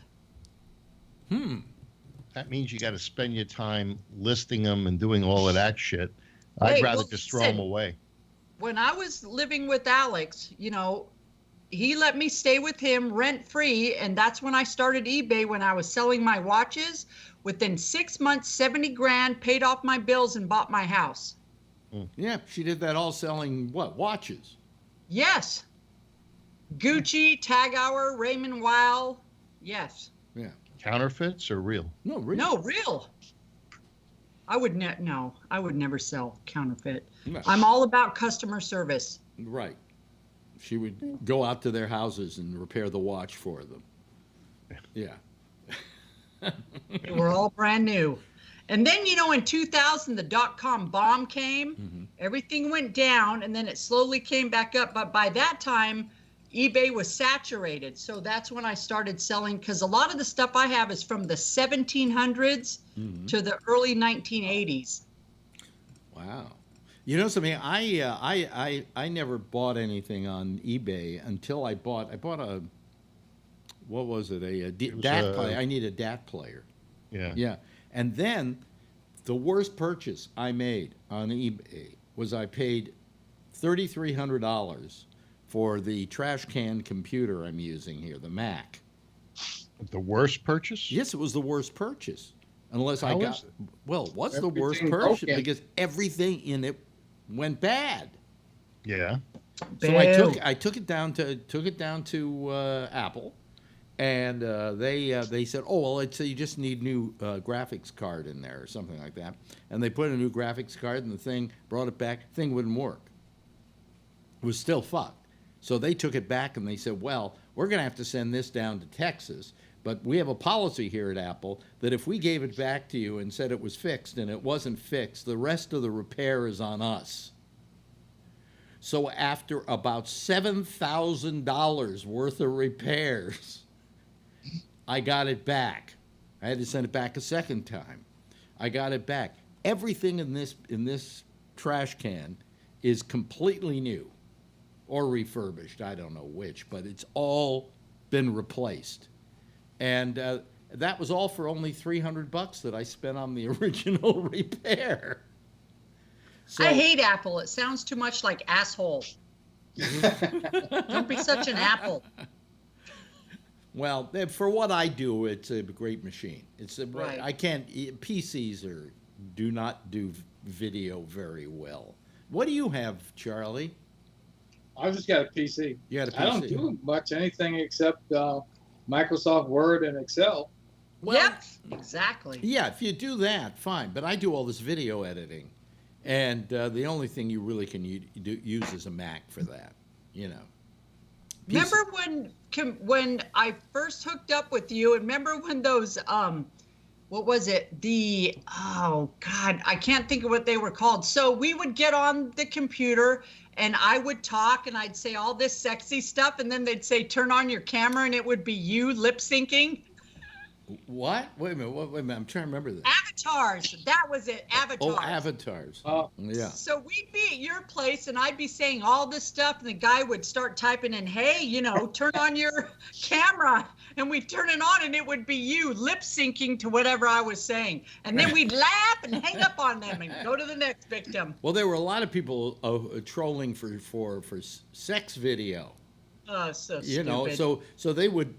That means you got to spend your time listing them and doing all of that shit. I'd rather just throw them away. When I was living with Alex, you know, he let me stay with him rent free, and that's when I started eBay. When I was selling my watches, within 6 months, 70 grand, paid off my bills and bought my house. Yeah, she did that all selling what? Watches. Yes. Gucci, Tag Heuer, Raymond Weil. Yes. Yeah. Counterfeits or real? No, real. No, real. I would I would never sell counterfeit. No. I'm all about customer service. Right. She would go out to their houses and repair the watch for them. Yeah. They were all brand new. And then, you know, in 2000, the dot-com bomb came. Everything went down, and then it slowly came back up. But by that time, eBay was saturated. So that's when I started selling, because a lot of the stuff I have is from the 1700s to the early 1980s. Wow. You know something? I never bought anything on eBay until I bought a, what was it? A DAT player. I need a DAT player. Yeah. Yeah. And then the worst purchase I made on eBay was I paid $3,300 for the trash can computer I'm using here, the Mac. The worst purchase? Yes, it was the worst purchase. Unless How I got, is it? well, what's the Everything worst purchase? broken. Because everything in it went bad. Yeah. So I took it down to Apple, and they said, oh well, you just need new graphics card in there or something like that, and they put a new graphics card, and the thing brought it back. Thing wouldn't work. It was still fucked. So they took it back and they said, well, we're going to have to send this down to Texas, but we have a policy here at Apple that if we gave it back to you and said it was fixed and it wasn't fixed, the rest of the repair is on us. So after about $7,000 worth of repairs, I got it back. I had to send it back a second time. I got it back. Everything in this trash can is completely new or refurbished. I don't know which, but it's all been replaced. And that was all for only $300 that I spent on the original repair. So, I hate Apple. It sounds too much like asshole. Don't be such an apple. Well, for what I do, it's a great machine. Right. I can't. PCs do not do video very well. What do you have, Charlie? I've just got a PC. You got a PC. I don't do much anything except Microsoft Word and Excel. Well, Yep, exactly. Yeah, if you do that, fine. But I do all this video editing, and the only thing you really can use is a Mac for that. You know. Remember when I first hooked up with you, and remember when those what was it? Oh God, I can't think of what they were called. So we would get on the computer and I would talk and I'd say all this sexy stuff, and then they'd say turn on your camera and it would be you lip syncing. What? Wait a minute. I'm trying to remember this. Avatars. That was it. Avatars. Oh, avatars. Yeah. So we'd be at your place and I'd be saying all this stuff, and the guy would start typing in, hey, you know, turn on your camera, and we'd turn it on and it would be you lip syncing to whatever I was saying. And then we'd laugh and hang up on them and go to the next victim. Well, there were a lot of people trolling for sex video. Oh, so stupid. You know, so they would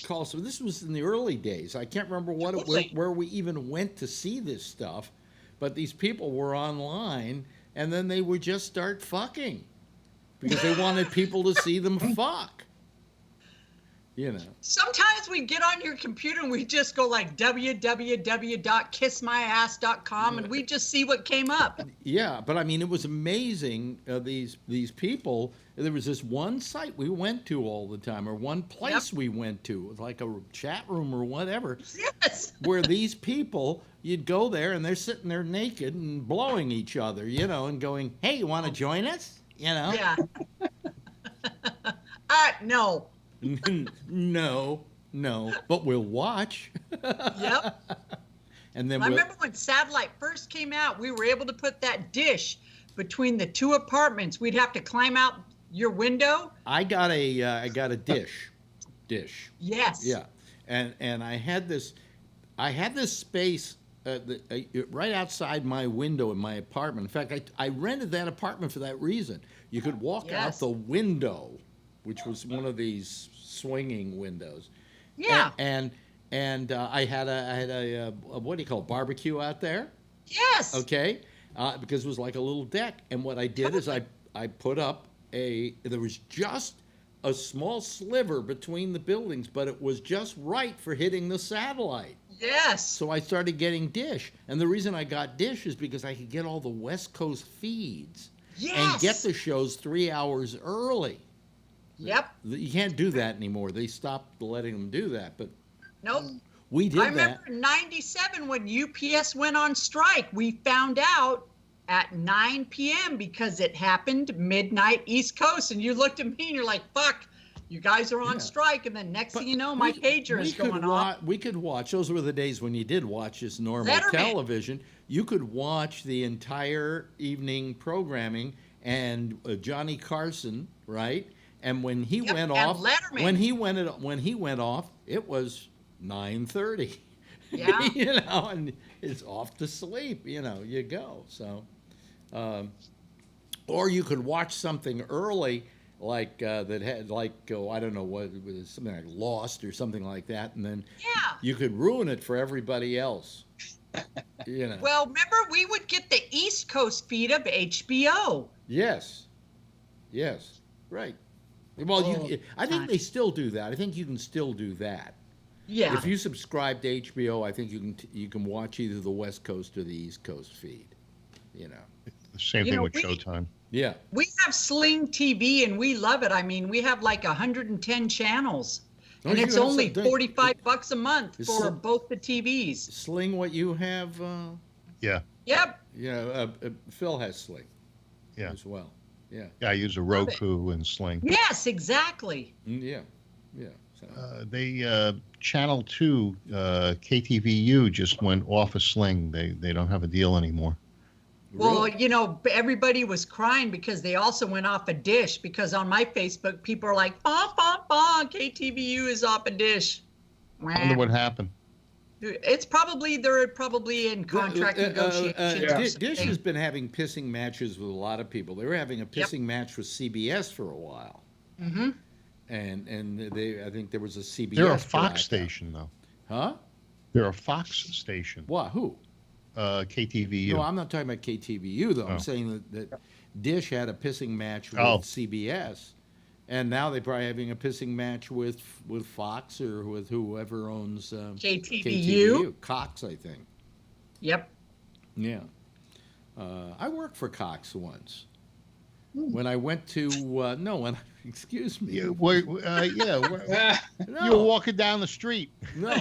call. So this was in the early days. I can't remember where we even went to see this stuff, but these people were online, and then they would just start fucking because they wanted people to see them fuck. Sometimes we get on your computer and we just go like www.kissmyass.com and we just see what came up. Yeah, but I mean, it was amazing. These people. There was this one site we went to all the time, or one place we went to. It was like a chat room or whatever. Yes. Where these people, you'd go there and they're sitting there naked and blowing each other, and going, "Hey, you want to join us?" Yeah. No. No, but we'll watch. Yep. And then I remember when satellite first came out, we were able to put that dish between the two apartments. We'd have to climb out your window. I got a dish. Yes. Yeah, and I had this space right outside my window in my apartment. In fact, I rented that apartment for that reason. You could walk out the window, which was one of these swinging windows. Yeah. And I had a what do you call it, barbecue out there? Yes. Okay. Because it was like a little deck, and what I did is I put up there was just a small sliver between the buildings, but it was just right for hitting the satellite. Yes. So I started getting Dish, and the reason I got Dish is because I could get all the West Coast feeds and get the shows 3 hours early. Yep. You can't do that anymore. They stopped letting them do that, but nope. We did that. I remember in '97 when UPS went on strike, we found out at 9 p.m. because it happened midnight East Coast, and you looked at me and you're like, "Fuck, you guys are on strike." And then next thing you know, my pager is going off. We could watch. Those were the days when you did watch this normal television. You could watch the entire evening programming and Johnny Carson, right? And when he went off, when he went off, it was 9:30. Yeah. And it's off to sleep. You go. So, or you could watch something early, like that had I don't know what it was, something like Lost or something like that, and then you could ruin it for everybody else. Well, remember we would get the East Coast feed of HBO. Yes. Right. Well, I think they still do that. I think you can still do that. Yeah. If you subscribe to HBO, I think you can watch either the West Coast or the East Coast feed. The same thing with Showtime. Yeah. We have Sling TV and we love it. I mean, we have like 110 channels. And it's only $45 a month for both the TVs. Sling what you have? Yeah. Yep. Yeah. Phil has Sling. Yeah. As well. Yeah. Yeah, I use a Roku and Sling. Yes, exactly. Yeah. So. Channel 2, KTVU just went off of Sling. They don't have a deal anymore. Well, everybody was crying because they also went off a Dish, because on my Facebook, people are like, "Bah, bah, bah, KTVU is off a Dish." I wonder what happened. They're probably in contract negotiations. Dish has been having pissing matches with a lot of people. They were having a pissing match with CBS for a while. Mm-hmm. And I think there was a CBS. They're a Fox station, though. Huh? They're a Fox station. What? Who? KTVU. No, I'm not talking about KTVU, though. I'm saying that Dish had a pissing match with CBS. And now they're probably having a pissing match with Fox or with whoever owns KTVU. Cox, I think. Yep. Yeah. I worked for Cox once. When I went to excuse me. You were walking down the street. No.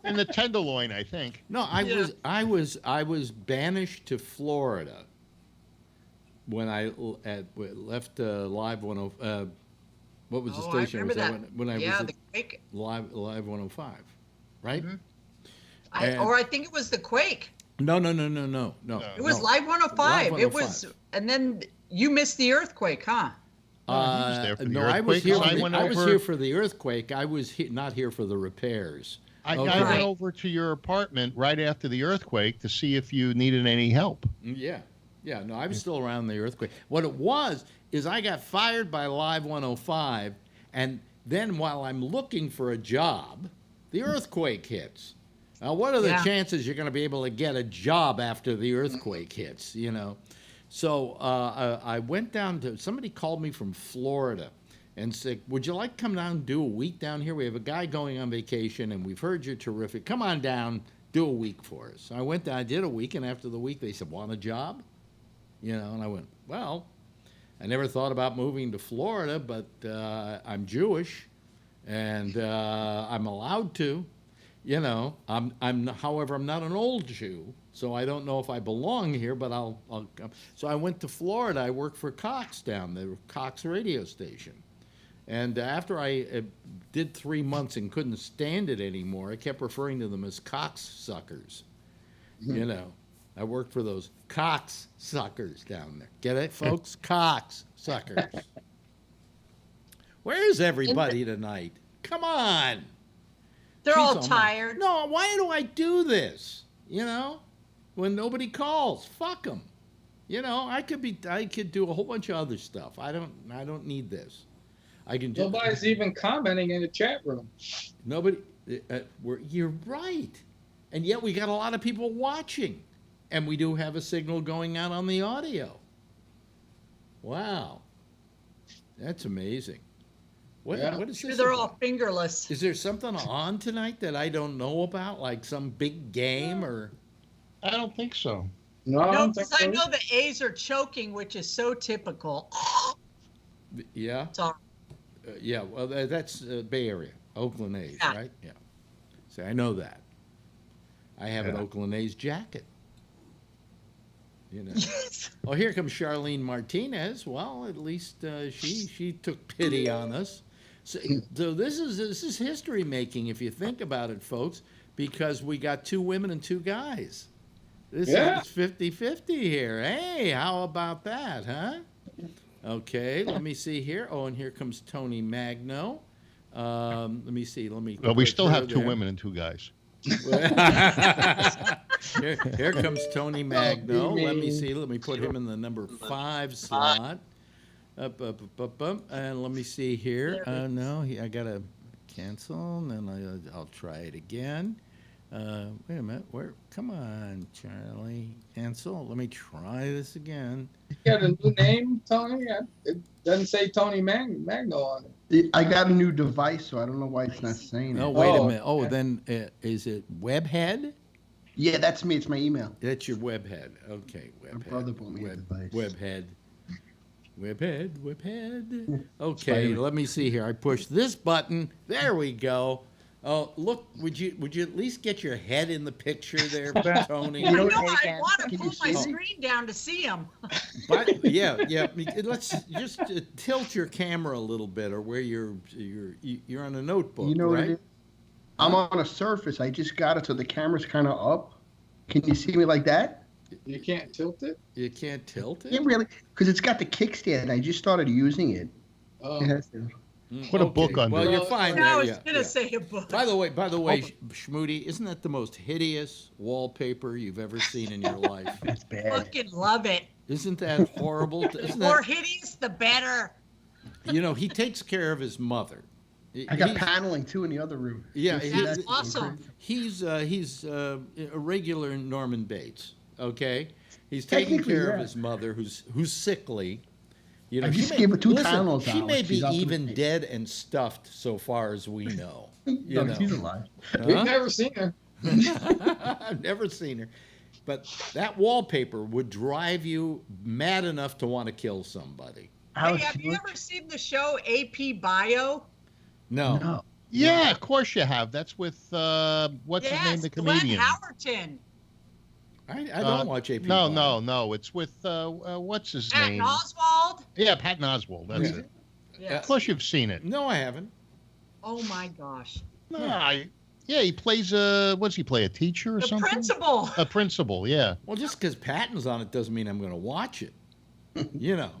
In the Tenderloin, I think. No, I was banished to Florida when I left Live 105. What was the station? I remember that. When I was at the Quake. Live 105, right? Mm-hmm. I think it was the Quake. No. It was Live 105. It was, and then you missed the earthquake, huh? I was here for the earthquake. I was not here for the repairs. I went over to your apartment right after the earthquake to see if you needed any help. Yeah. No, I was still around the earthquake. What it was is I got fired by Live 105, and then while I'm looking for a job, the earthquake hits. Now, what are the chances you're going to be able to get a job after the earthquake hits, So I went down to, somebody called me from Florida, and said, would you like to come down and do a week down here? We have a guy going on vacation, and we've heard you're terrific. Come on down, do a week for us. So I went down, I did a week, and after the week, they said, want a job? And I went, well, I never thought about moving to Florida, but I'm Jewish, and I'm allowed to. However, I'm not an old Jew, so I don't know if I belong here, but I'll come. So I went to Florida. I worked for Cox down there, Cox radio station. And after I did 3 months and couldn't stand it anymore, I kept referring to them as Cox suckers. I worked for those Cox suckers down there. Get it, folks? Cox suckers. Where's everybody tonight? Come on. They're all tired. No, why do I do this? When nobody calls, fuck them. I could do a whole bunch of other stuff. I don't need this. I can just. Nobody's even commenting in the chat room. Nobody. You're right, and yet we got a lot of people watching, and we do have a signal going out on the audio. Wow, that's amazing. What is this? They're all fingerless. Is there something on tonight that I don't know about, like some big game or? I don't think so. No, because I know the A's are choking, which is so typical. Yeah. Sorry. Yeah. Well, that's Bay Area, Oakland A's, right? Yeah. See, I know that. I have an Oakland A's jacket. Yes. Oh, here comes Charlene Martinez. Well, at least she took pity on us. So this is history making, if you think about it, folks, because we got 2 women and 2 guys. This is 50-50 here. Hey, how about that, huh? Okay, let me see here. Oh, and here comes Tony Magno. Let me see. Well, we still have 2 women and 2 guys. Here comes Tony Magno. Let me see. Let me put him in the number 5 slot. Up. And let me see here. No, I got to cancel, and then I'll try it again. Wait a minute. Come on, Charlie. Cancel. Let me try this again. You got a new name, Tony? It doesn't say Tony Magno on it. I got a new device, so I don't know why it's not saying it. Oh, wait a minute. Oh, then is it Webhead? Yeah, that's me. It's my email. That's your Webhead. Okay, Webhead. My brother bought me a device. Webhead. Okay, let me see here. I push this button. There we go. Oh, look! Would you at least get your head in the picture there, Tony? I know. I want to pull my screen down to see him. But yeah. Let's just tilt your camera a little bit, or where you're on a notebook. You know right? what it is? I'm on a Surface. I just got it so the camera's kind of up. Can you see me like that? You can't tilt it? You can't tilt it? Yeah, really, because it's got the kickstand. I just started using it. Oh. Put a book under it. Well, you're fine there. I was going to say a book. By the way, Schmoody, isn't that the most hideous wallpaper you've ever seen in your life? It's bad. Fucking love it. Isn't that horrible? The more hideous, the better. He takes care of his mother. I got paneling too in the other room. Yeah, that's awesome. He's a regular Norman Bates. Okay, he's taking care of his mother, who's sickly. I just gave her 2 panels. She may be even dead and stuffed, so far as we know. She's alive. We've never seen her. I've never seen her. But that wallpaper would drive you mad enough to want to kill somebody. Hey, have you ever seen the show AP Bio? No. Yeah, of course you have. That's with what's his name, the comedian? Glenn Howerton. I don't watch AP. No. It's with what's his name? Patton Oswalt. Yeah, Patton Oswalt. That's it. Yes. Of course you've seen it. No, I haven't. Oh my gosh. Yeah, he plays what's he play? A teacher or something? Principal. A principal, yeah. Well, just because Patton's on it doesn't mean I'm going to watch it. This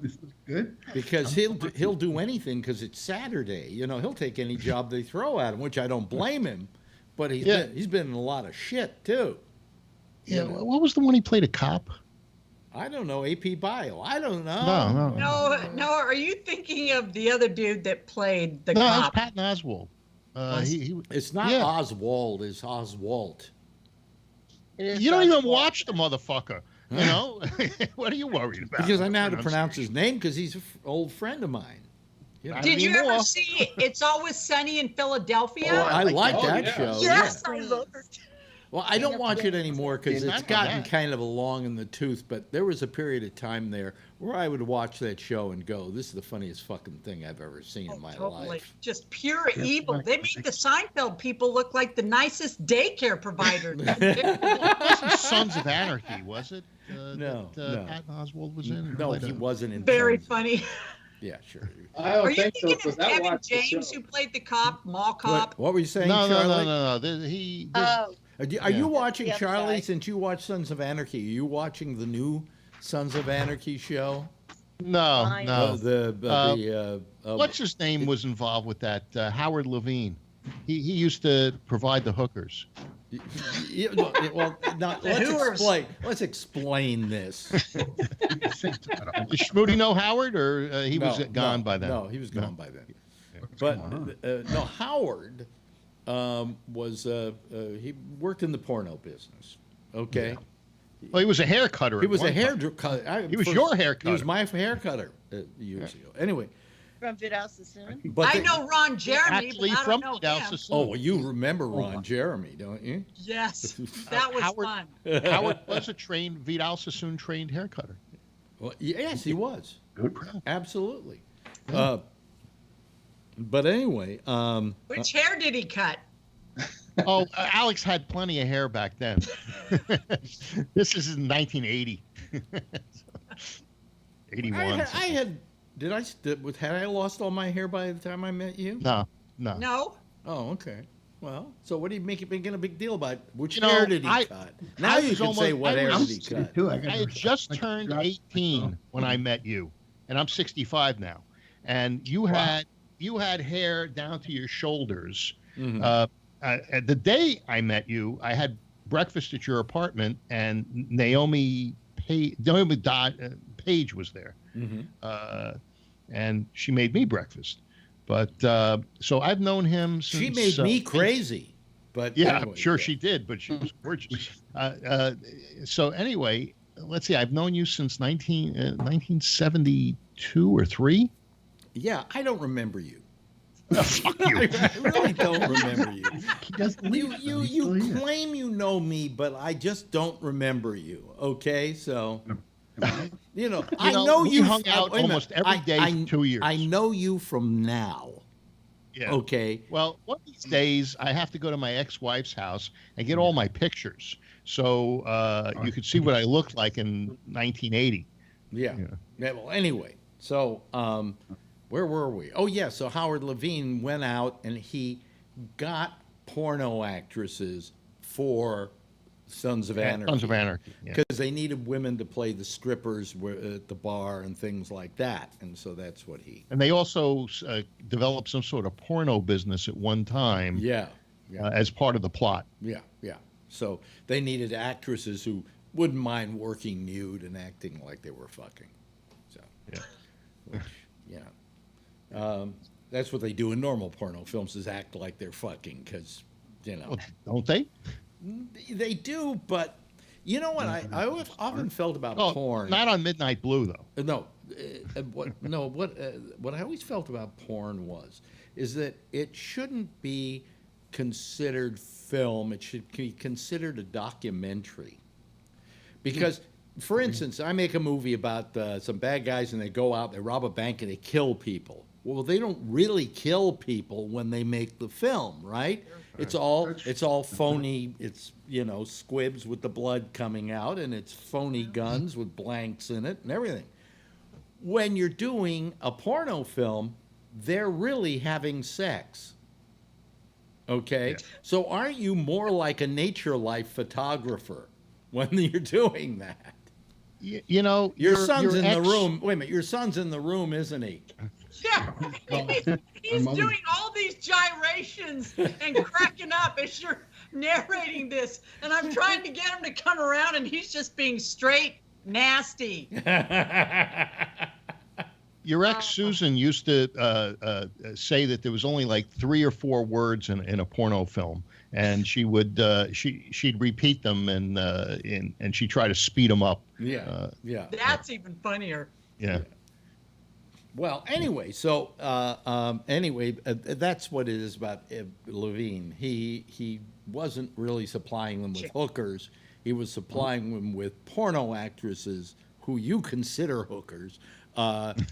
is good. Because he'll do anything because it's Saturday. He'll take any job they throw at him, which I don't blame him. But he's been in a lot of shit too. Yeah, what was the one he played, a cop? I don't know, AP Bio. I don't know. No. Are you thinking of the other dude that played the cop? No, that's Patton Oswalt. It's not Oswald, it's Oswalt. You don't even watch the motherfucker. What are you worried about? Because I know how to pronounce his name because he's an old friend of mine. Yeah. Did you ever see It's Always Sunny in Philadelphia? Oh, I like that yeah. show. Yes, Yeah. I love it. Well, I don't watch it anymore because Yeah, it's not gotten that. kind of a long in the tooth. But there was a period of time there where I would watch that show and go, "This is the funniest fucking thing I've ever seen in my life." Just pure evil. They made the Seinfeld people look like the nicest daycare provider. It wasn't Sons of Anarchy, was it? No, no. Patton Oswalt was in. No, he wasn't in. Very Sons of- funny. Yeah, sure. I don't Are you think so thinking because of I Kevin watched the James, show. who played the cop, mall cop? What were you saying, No, Charlie? no. He. Oh, Are you watching, The other Charlie, guy. since you watch Sons of Anarchy? Are you watching the new Sons of Anarchy show? No, Mine no. What's What's his name was involved with that? Howard Levine. He used to provide the hookers. well, now, let's explain this. Does Schmoody know Howard, or he was gone by then? No, he was gone by then. But no, Howard was he worked in the porno business. Okay. Well, he was a hair cutter. He was a hair cutter. cutter. He was your hair He was cutter. my hair cutter years ago. Anyway, from Vidal Sassoon. but I the- know Ron Jeremy, Actually, but I from don't know Vidal him. Sassoon. Oh, well, you remember Ron Jeremy, don't you? Yes, that was Howard- fun. Howard was a trained Vidal Sassoon trained hair cutter. Well, yes, he was. Good crap. Absolutely. But anyway, Which hair did he cut? Oh, Alex had plenty of hair back then. This is in 1980. 81. I had. Had I lost all my hair by the time I met you? No. No. Oh, okay. Well, so what do you making a big deal about? Which You know, hair did he I- cut? Now I you was can say almost- what I hair was- did he cut? Too. I had just turned 18 when I met you, and I'm 65 now. And you had hair down to your shoulders. Mhm. The day I met you, I had breakfast at your apartment, and Naomi Page was there, Mhm. and she made me breakfast. But so I've known him since. She made me crazy, but Yeah, anyway, I'm sure yeah. she did, but she was gorgeous. So anyway, let's see. I've known you since 1972 or 3. Yeah, I don't remember you. Fuck you. I really don't remember you. He doesn't leave. You claim you know me, but I just don't remember you. Okay, so I know we you. hung out wait a minute. almost every day for 2 years. I know you from now. Yeah. Okay. Well, one of these days I have to go to my ex-wife's house and get all my pictures, so you could see what I looked like in 1980. Yeah. Well, anyway, so where were we? Oh, yeah. So Howard Levine went out and he got porno actresses for Sons of Anarchy. Sons of Anarchy. Yeah. Because they needed women to play the strippers at the bar and things like that. And so that's what he. And they also developed some sort of porno business at one time. Yeah. As part of the plot. Yeah. So they needed actresses who wouldn't mind working nude and acting like they were fucking. So, that's what they do in normal porno films is act like they're fucking because, Well, don't they? They do, but you know what I often felt about porn. Not on Midnight Blue, though. What I always felt about porn is that it shouldn't be considered film. It should be considered a documentary. Because, for instance, I make a movie about some bad guys and they go out, they rob a bank and they kill people. Well, they don't really kill people when they make the film, right? It's all phony. It's squibs with the blood coming out, and it's phony guns with blanks in it and everything. When you're doing a porno film, they're really having sex. Okay? Yeah. So aren't you more like a nature life photographer when you're doing that? Your son's in the room. Wait a minute, your son's in the room, isn't he? Yeah, he's doing all these gyrations and cracking up as you're narrating this, and I'm trying to get him to come around, and he's just being straight nasty. Your ex Susan used to say that there was only like 3 or 4 words in a porno film, and she would she'd repeat them and she'd try to speed them up. Yeah. That's even funnier. Yeah. Well, anyway, so that's what it is about Levine. He wasn't really supplying them with hookers. He was supplying them with porno actresses who you consider hookers, porno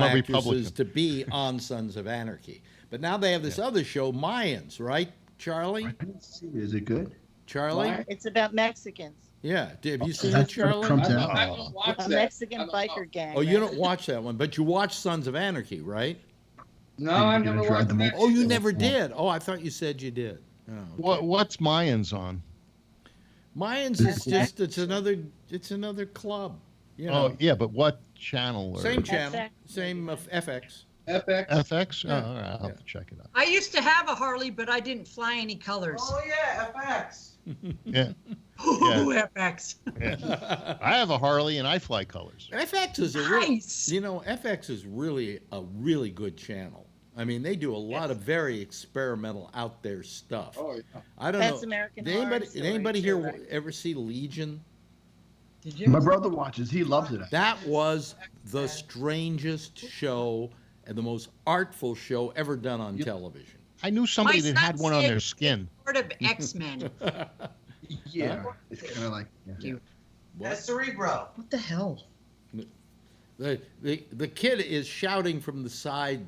actresses to be on Sons of Anarchy. But now they have this other show, Mayans, right, Charlie? I didn't see it. Is it good? Charlie? It's about Mexicans. Yeah. Have you seen it, Charlie? I don't watch A that. Mexican biker gang. Oh, you don't watch that one, but you watch Sons of Anarchy, right? No, I never watched that. Oh, you never did? Oh, I thought you said you did. Oh, okay. What's Mayans on? Mayans is just it's another club. You know? Oh yeah, but what channel? Same channel, FX. same FX. FX. FX? Yeah. Oh, all right, I'll have to check it out. I used to have a Harley, but I didn't fly any colors. Oh yeah, FX. Yeah. Ooh, FX. Yeah. I have a Harley and I fly colors. FX is Nice. FX is really a really good channel. I mean, they do a lot of very experimental, out there stuff. Oh yeah. I don't That's know. American Did Horror anybody, Story, anybody too, here right? ever see Legion? Did you? My brother watches. He loves it. That was the strangest show and the most artful show ever done on television. I knew somebody My that had son one on said their skin. Part of X-Men. Yeah, it's kind of like. Yeah. That's Cerebro. What the hell? The kid is shouting from the side.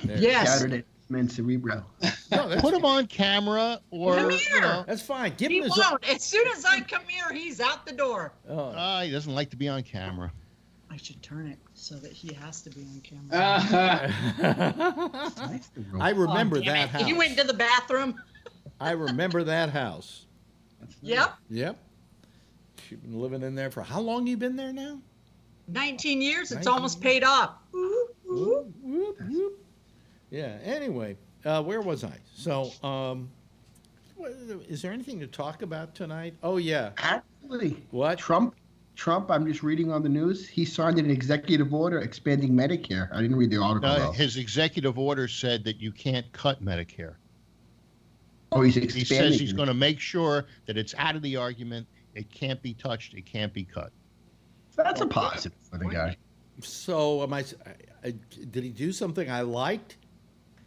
There. Yes. Saturday, man, Cerebro. No, Put him on camera or Come here. you know. that's fine. Give He him his. won't. As soon as I come here, he's out the door. Oh. He doesn't like to be on camera. I should turn it so that he has to be on camera. I remember Oh, damn that it. house. He went to the bathroom. I remember that house. Yep. Yep. She's been living in there for how long? You been there now? 19 years. It's 19 almost paid off. Whoop, whoop. Yeah. Anyway, where was I? So, is there anything to talk about tonight? Oh yeah. Actually, What? Trump, I'm just reading on the news. He signed an executive order expanding Medicare. I didn't read the article. though. His executive order said that you can't cut Medicare. Oh, he's He expanding. says he's going to make sure that it's out of the argument. It can't be touched. It can't be cut. That's a positive for the guy. So, did he do something I liked?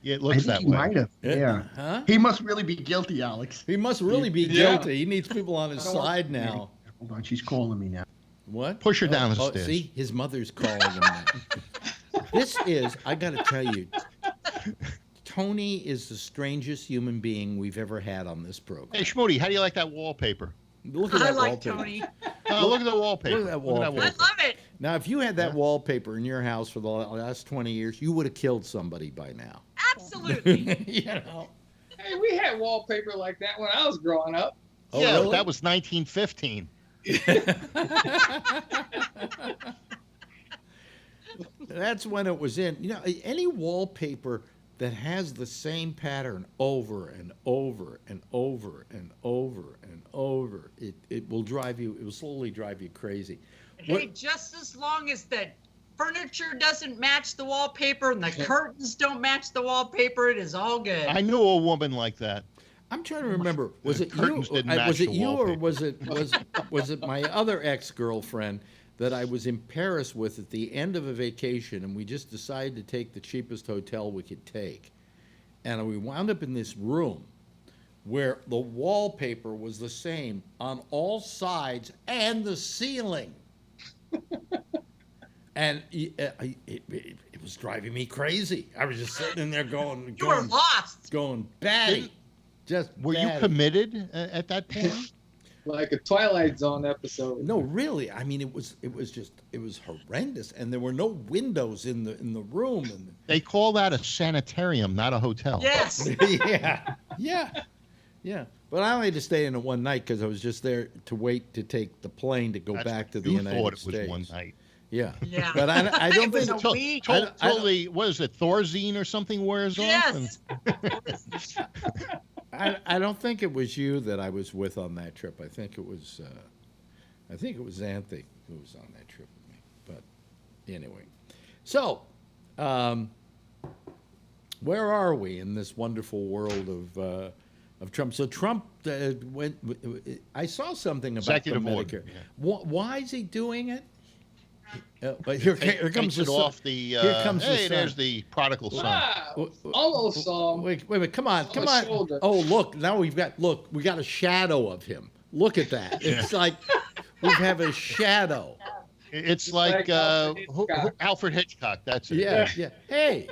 Yeah, it I looks think that he way. might have. Yeah. Huh? He must really be guilty, Alex. He must really be Yeah. guilty. He needs people on his side now. Hold on, she's calling me now. What? Push her down the stairs. See, his mother's calling him now. This is, I got to tell you, Tony is the strangest human being we've ever had on this program. Hey, Schmody, how do you like that wallpaper? Look at I that like wallpaper. Tony. Look at the wallpaper. Look at that wallpaper. I love it. Now, if you had that wallpaper in your house for the last 20 years, you would have killed somebody by now. Absolutely. You know? Hey, we had wallpaper like that when I was growing up. Oh, Yeah, really? that was 1915. That's when it was in. You know, any wallpaper that has the same pattern over and over and over and over and over, it will slowly drive you crazy. Hey, just as long as the furniture doesn't match the wallpaper and the curtains don't match the wallpaper, it is all good. I knew a woman like that. I'm trying to remember. Was it you? curtains didn't match Was it the you, or wallpaper. was it my other ex-girlfriend that I was in Paris with at the end of a vacation, and we just decided to take the cheapest hotel we could take, and we wound up in this room where the wallpaper was the same on all sides and the ceiling. And it was driving me crazy. I was just sitting in there going, You were lost. going batty. Just Were you batty. committed at that point? Like a Twilight Zone episode. No, really. I mean, it was horrendous, and there were no windows in the room. And They call that a sanitarium, not a hotel. Yes. yeah. But I only had to stay in it one night because I was just there to wait to take the plane to go That's back to what the you United thought it States. was one night. Yeah. Yeah. But I don't It was think a week. I don't- the what is it, Thorazine or something wears off? Yes. I don't think it was you that I was with on that trip. I think it was Xanthi who was on that trip with me. But anyway, so where are we in this wonderful world of Trump? So Trump went. I saw something about Executive the order, Medicare. yeah. Why is he doing it? But here comes it the off the. here comes Hey, the there's the prodigal son. Wow. Almost saw him. Wait, come on. Shoulder. Oh, look, now we got a shadow of him. Look at that. It's like we have a shadow. It's like Alfred Hitchcock. That's it. Yeah. Hey,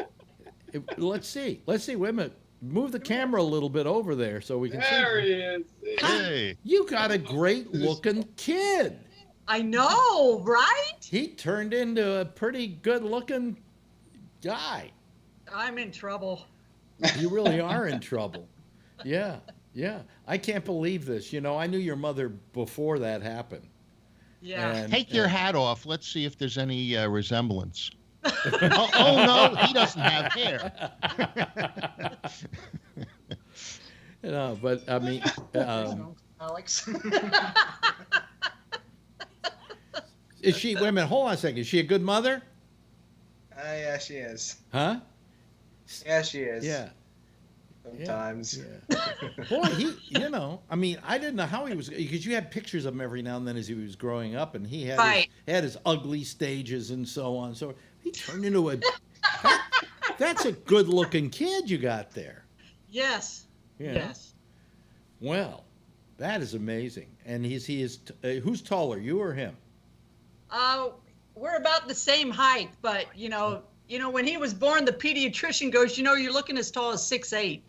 let's see. Wait a minute. Move the camera a little bit over there so we can see. There he is. Hey. You got a great looking kid. I know, right? He turned into a pretty good looking guy. I'm in trouble. You really are in trouble. Yeah. I can't believe this. I knew your mother before that happened. Yeah. Take your hat off. Let's see if there's any resemblance. oh no, he doesn't have hair. But I mean, Alex. is she? Wait a minute. Hold on a second. Is she a good mother? Yeah, she is. Huh? Yeah, she is. Yeah. Sometimes. Yeah. Boy, I mean, I didn't know how he was, because you had pictures of him every now and then as he was growing up, and he had his ugly stages and so on. So he turned into that's a good-looking kid you got there. Yes. Yeah. Yes. Well, that is amazing. And he is. Who's taller, you or him? We're about the same height, but when he was born, the pediatrician goes, you're looking as tall as 6'8".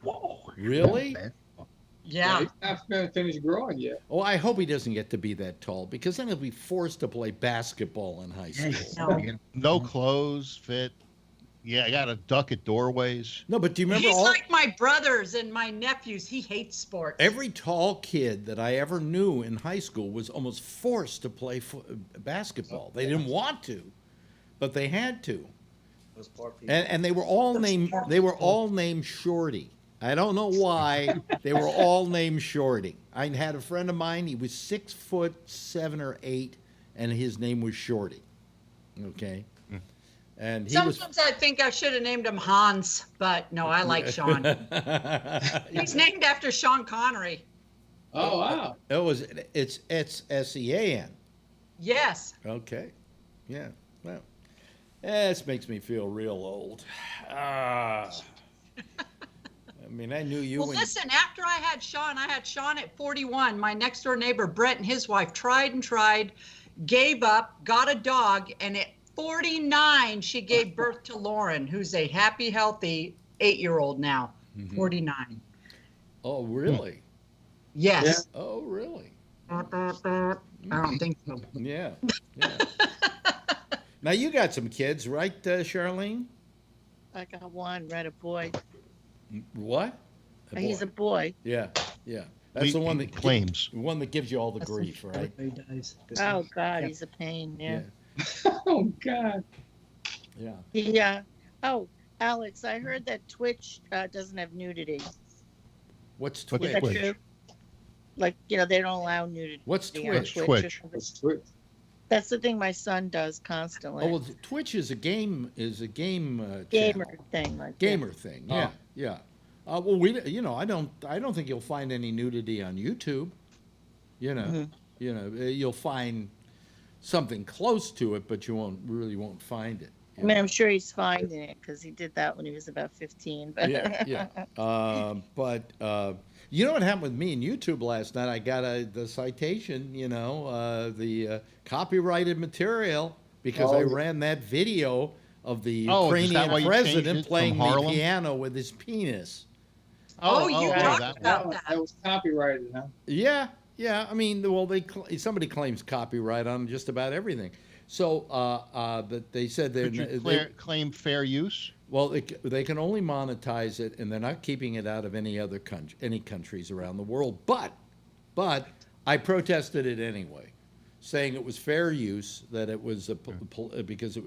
Whoa! Really? Yeah. He's not finished growing yet. Oh, I hope he doesn't get to be that tall, because then he'll be forced to play basketball in high school. No clothes fit. Yeah, I got to duck at doorways. No, but do you remember He's like my brothers and my nephews. He hates sports. Every tall kid that I ever knew in high school was almost forced to play basketball. They didn't want to, but they had to. Those poor people. And they were all named Shorty. I don't know why. They were all named Shorty. I had a friend of mine. He was 6'7" or 8", and his name was Shorty. Okay. And sometimes I think I should have named him Hans, but no, I like Sean. He's named after Sean Connery. Oh wow! It's Sean. Yes. Okay. Yeah. Well, this makes me feel real old. I mean, I knew you. Well, listen. After I had Sean at 41. My next door neighbor Brett and his wife tried, gave up, got a dog, and at 49, she gave birth to Lauren, who's a happy, healthy 8-year-old now. 49. Oh, really? Yes. Yeah. Oh, really? I don't think so. Yeah. Now, you got some kids, right, Charlene? I got one, right, a boy. What? He's a boy. Yeah. That's the one that claims. The one that gives you all the grief, right? Oh, God, he's a pain, yeah. Oh, God. Yeah. Yeah. Oh, Alex, I heard that Twitch doesn't have nudity. What's Twitch? Is that true? Like, they don't allow nudity. What's Twitch? Twitch. That's the thing my son does constantly. Oh, well, Twitch is a game gamer thing. Like gamer thing. Yeah, yeah. Well, I don't think you'll find any nudity on YouTube. You'll find something close to it, but you won't find it. I mean, I'm sure he's finding it because he did that when he was about 15. But yeah. But you know what happened with me in YouTube last night? I got the citation, the copyrighted material, because I ran that video of the Ukrainian president playing the piano with his penis. You talked about that. That was copyrighted, huh? Yeah. I mean, well, somebody claims copyright on just about everything. So they said they claim fair use. Well, they can only monetize it, and they're not keeping it out of any countries around the world. But I protested it anyway, saying it was fair use, that it was because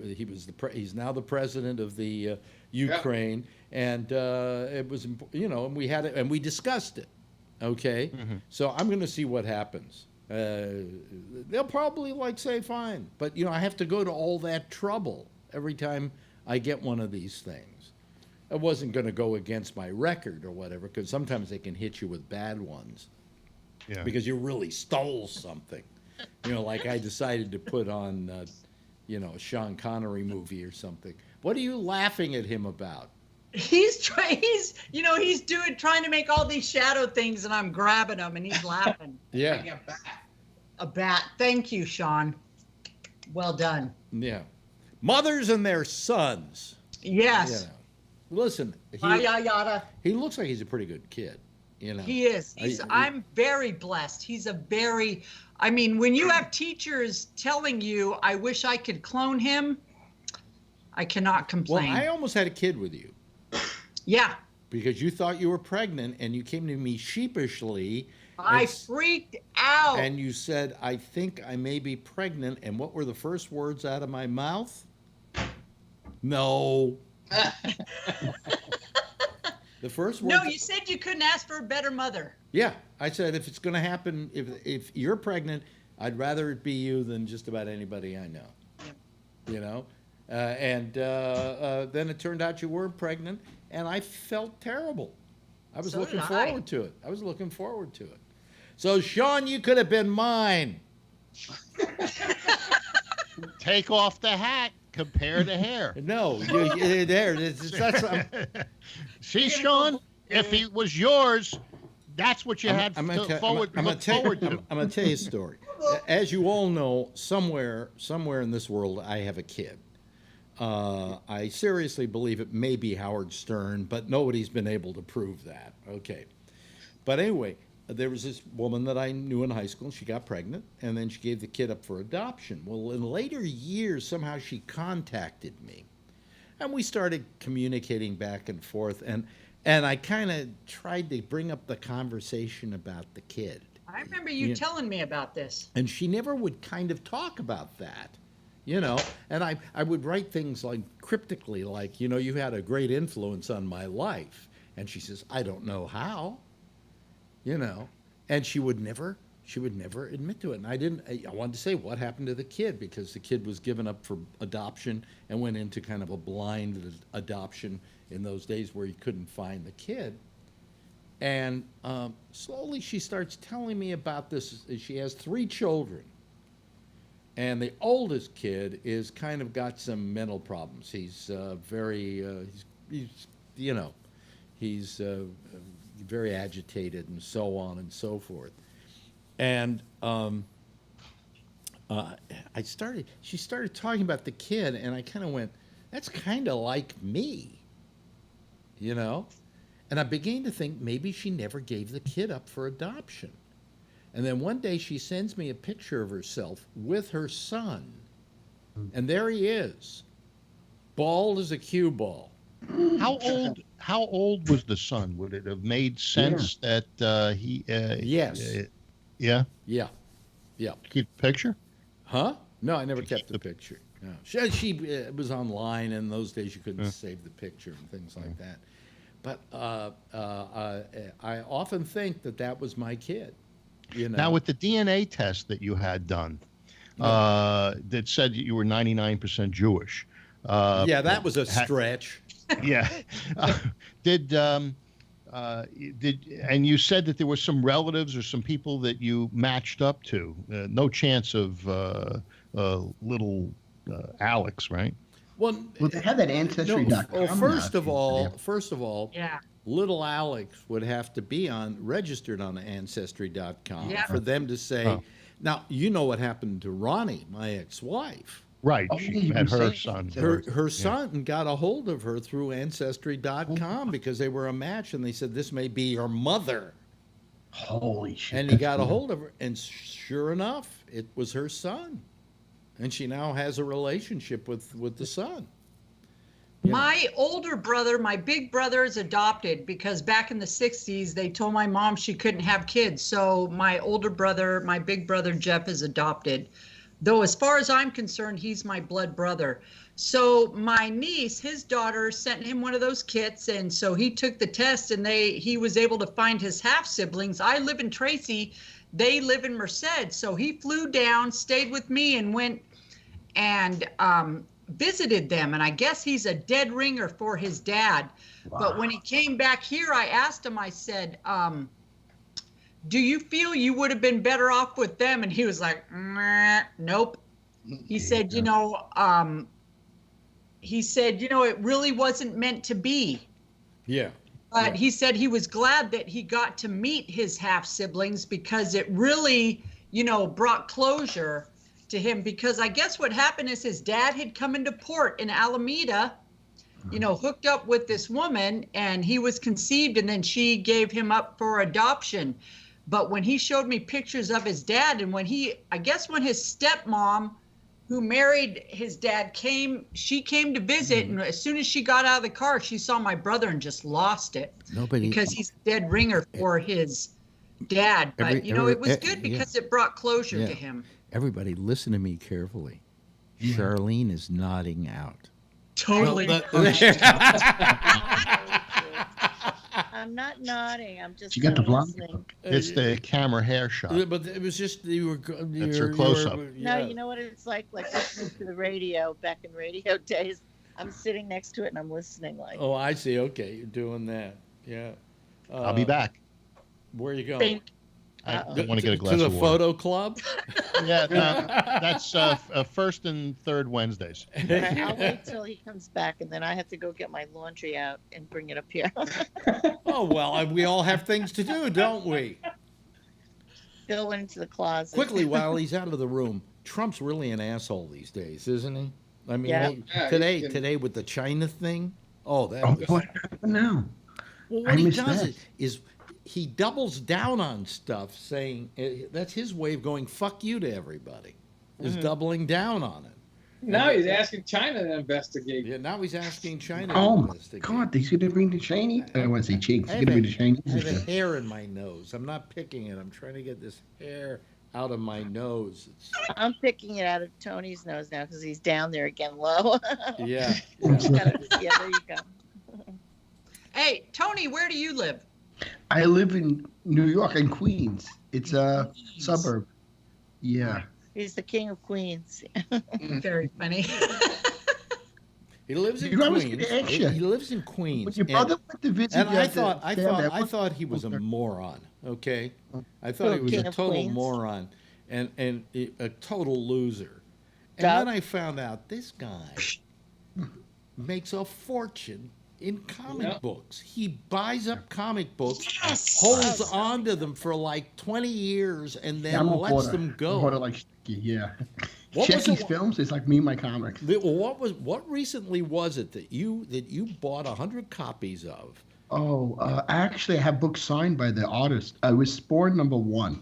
he's now the president of the Ukraine, and it was and we had it and we discussed it. Okay, so I'm going to see what happens. They'll probably say fine, but I have to go to all that trouble every time I get one of these things. I wasn't going to go against my record or whatever, because sometimes they can hit you with bad ones. Yeah. Because you really stole something. Like I decided to put on a Sean Connery movie or something. What are you laughing at him about? He's trying to make all these shadow things, and I'm grabbing him, and he's laughing. Yeah. A bat. Thank you, Sean. Well done. Yeah. Mothers and their sons. Yes. Listen, Yada yada. He looks like he's a pretty good kid. He is. I'm very blessed. When you have teachers telling you, I wish I could clone him, I cannot complain. Well, I almost had a kid with you. Yeah. Because you thought you were pregnant and you came to me sheepishly. I freaked out. And you said, I think I may be pregnant. And what were the first words out of my mouth? No. The first words. No, you said you couldn't ask for a better mother. Yeah. I said, if it's going to happen, if you're pregnant, I'd rather it be you than just about anybody I know. Yep. Then it turned out you were pregnant, and I felt terrible. I was looking forward to it. So, Sean, you could have been mine. Take off the hat, compare the hair. No, See, Sean, if he was yours, that's what you had to look forward to. I'm going to tell you a story. As you all know, somewhere in this world, I have a kid. I seriously believe it may be Howard Stern, but nobody's been able to prove that. Okay. But anyway, there was this woman that I knew in high school. She got pregnant, and then she gave the kid up for adoption. Well, in later years, somehow she contacted me, and we started communicating back and forth, and I kind of tried to bring up the conversation about the kid. I remember you telling me about this. And she never would kind of talk about that. And I would write things like cryptically, like, you had a great influence on my life. And she says, I don't know how, and she would never admit to it. And I wanted to say, what happened to the kid? Because the kid was given up for adoption and went into kind of a blind adoption in those days where you couldn't find the kid. And slowly she starts telling me about this. She has 3 children. And the oldest kid is kind of got some mental problems. He's he's very agitated and so on and so forth. And she started talking about the kid, and I kind of went, that's kind of like me, And I began to think maybe she never gave the kid up for adoption. And then one day she sends me a picture of herself with her son. And there he is, bald as a cue ball. How old was the son? Would it have made sense that he... yes. Yeah? Yeah. Keep the picture? Huh? No, I never kept the picture. No. She was online, and in those days you couldn't save the picture and things like that. But I often think that was my kid. Now, with the DNA test that you had done, that said you were 99% Jewish. That was a stretch. Yeah. And you said that there were some relatives or some people that you matched up to. No chance of little Alex, right? Well, they have that Ancestry.com. Well, first of all, yeah. Little Alex would have to be registered on Ancestry.com for them to say. Now, you know what happened to Ronnie, my ex-wife. Right. She met her son. Her son got a hold of her through Ancestry.com because they were a match, and they said, this may be your mother. Holy shit. And he got a hold of her, and sure enough, it was her son. And she now has a relationship with the son. My older brother, my big brother, is adopted because back in the 60s, they told my mom she couldn't have kids. So my older brother, my big brother, Jeff, is adopted. Though as far as I'm concerned, he's my blood brother. So my niece, his daughter, sent him one of those kits. And so he took the test, and he was able to find his half-siblings. I live in Tracy. They live in Merced. So he flew down, stayed with me, and went and visited them. And I guess he's a dead ringer for his dad. Wow. But when he came back here, I asked him, I said, do you feel you would have been better off with them? And he was like, nope. He said, you know, it really wasn't meant to be. Yeah. But he said he was glad that he got to meet his half siblings because it really, you know, brought closure to him. Because I guess what happened is his dad had come into port in Alameda, you know, hooked up with this woman, and he was conceived, and then she gave him up for adoption. But when he showed me pictures of his dad, and when his stepmom, who married his dad, she came to visit, and as soon as she got out of the car, she saw my brother and just lost it. Because he's a dead ringer for his dad. But, it was good because it brought closure to him. Everybody, listen to me carefully. Yeah. Charlene is nodding out. Totally. I'm not nodding. I'm just. You got the blonde. It's the camera hair shot. But it was just That's her close up. No, you know what it's like listening to the radio back in radio days. I'm sitting next to it and I'm listening. Oh, I see. Okay, you're doing that. Yeah. I'll be back. Where are you going? I want to get a glass to of the water. photo club. Yeah, that's first and third Wednesdays. I'll wait till he comes back, and then I have to go get my laundry out and bring it up here. Oh well, we all have things to do, don't we? Go into the closet Quickly while he's out of the room. Trump's really an asshole these days, isn't he? I mean, today with the China thing. Oh, what happened now? Well, what he does is he doubles down on stuff, saying that's his way of going "fuck you" to everybody. Is doubling down on it. Now he's asking China to investigate. Yeah, now he's asking China to investigate. Oh, my God, he's going to bring the Chinese. I don't want to say Chinese. He's going to bring the Chinese. I have a hair in my nose. I'm not picking it. I'm trying to get this hair out of my nose. I'm picking it out of Tony's nose now because he's down there again low. Yeah. Yeah, there you go. Hey, Tony, where do you live? I live in New York and Queens. It's a suburb. Yeah. He's the king of Queens. Very funny. He lives in Queens. He lives in Queens. When your brother went to visit, and I thought he was a moron. Okay, I thought he was a total moron and a total loser. And then I found out this guy makes a fortune in comic books. He buys up comic books, holds on to them for like 20 years, and then lets them go. Checky's Films is like me and my comics. What recently was it that you bought 100 copies of? Actually, I have books signed by the artist. It was Spawn #1,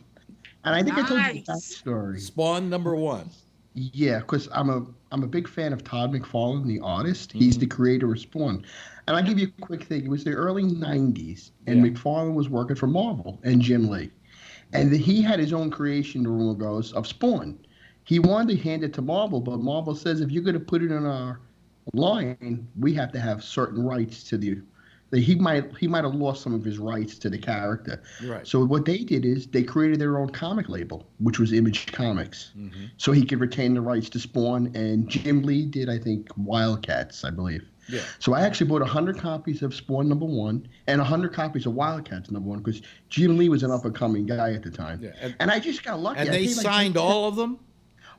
and I think I told you the backstory. Spawn #1. Yeah, because I'm a big fan of Todd McFarlane, the artist. He's the creator of Spawn. And I'll give you a quick thing. It was the early 90s, and McFarlane was working for Marvel and Jim Lee. And he had his own creation, the rumor goes, of Spawn. He wanted to hand it to Marvel, but Marvel says, if you're going to put it in our line, we have to have certain rights to he might have lost some of his rights to the character. Right. So what they did is they created their own comic label, which was Image Comics. So he could retain the rights to Spawn, and Jim Lee did, I think, Wildcats, I believe. Yeah. So I actually bought 100 copies of Spawn #1 and 100 copies of Wildcats #1 because Jim Lee was an up-and-coming guy at the time. Yeah. And I just got lucky. And they signed all of them?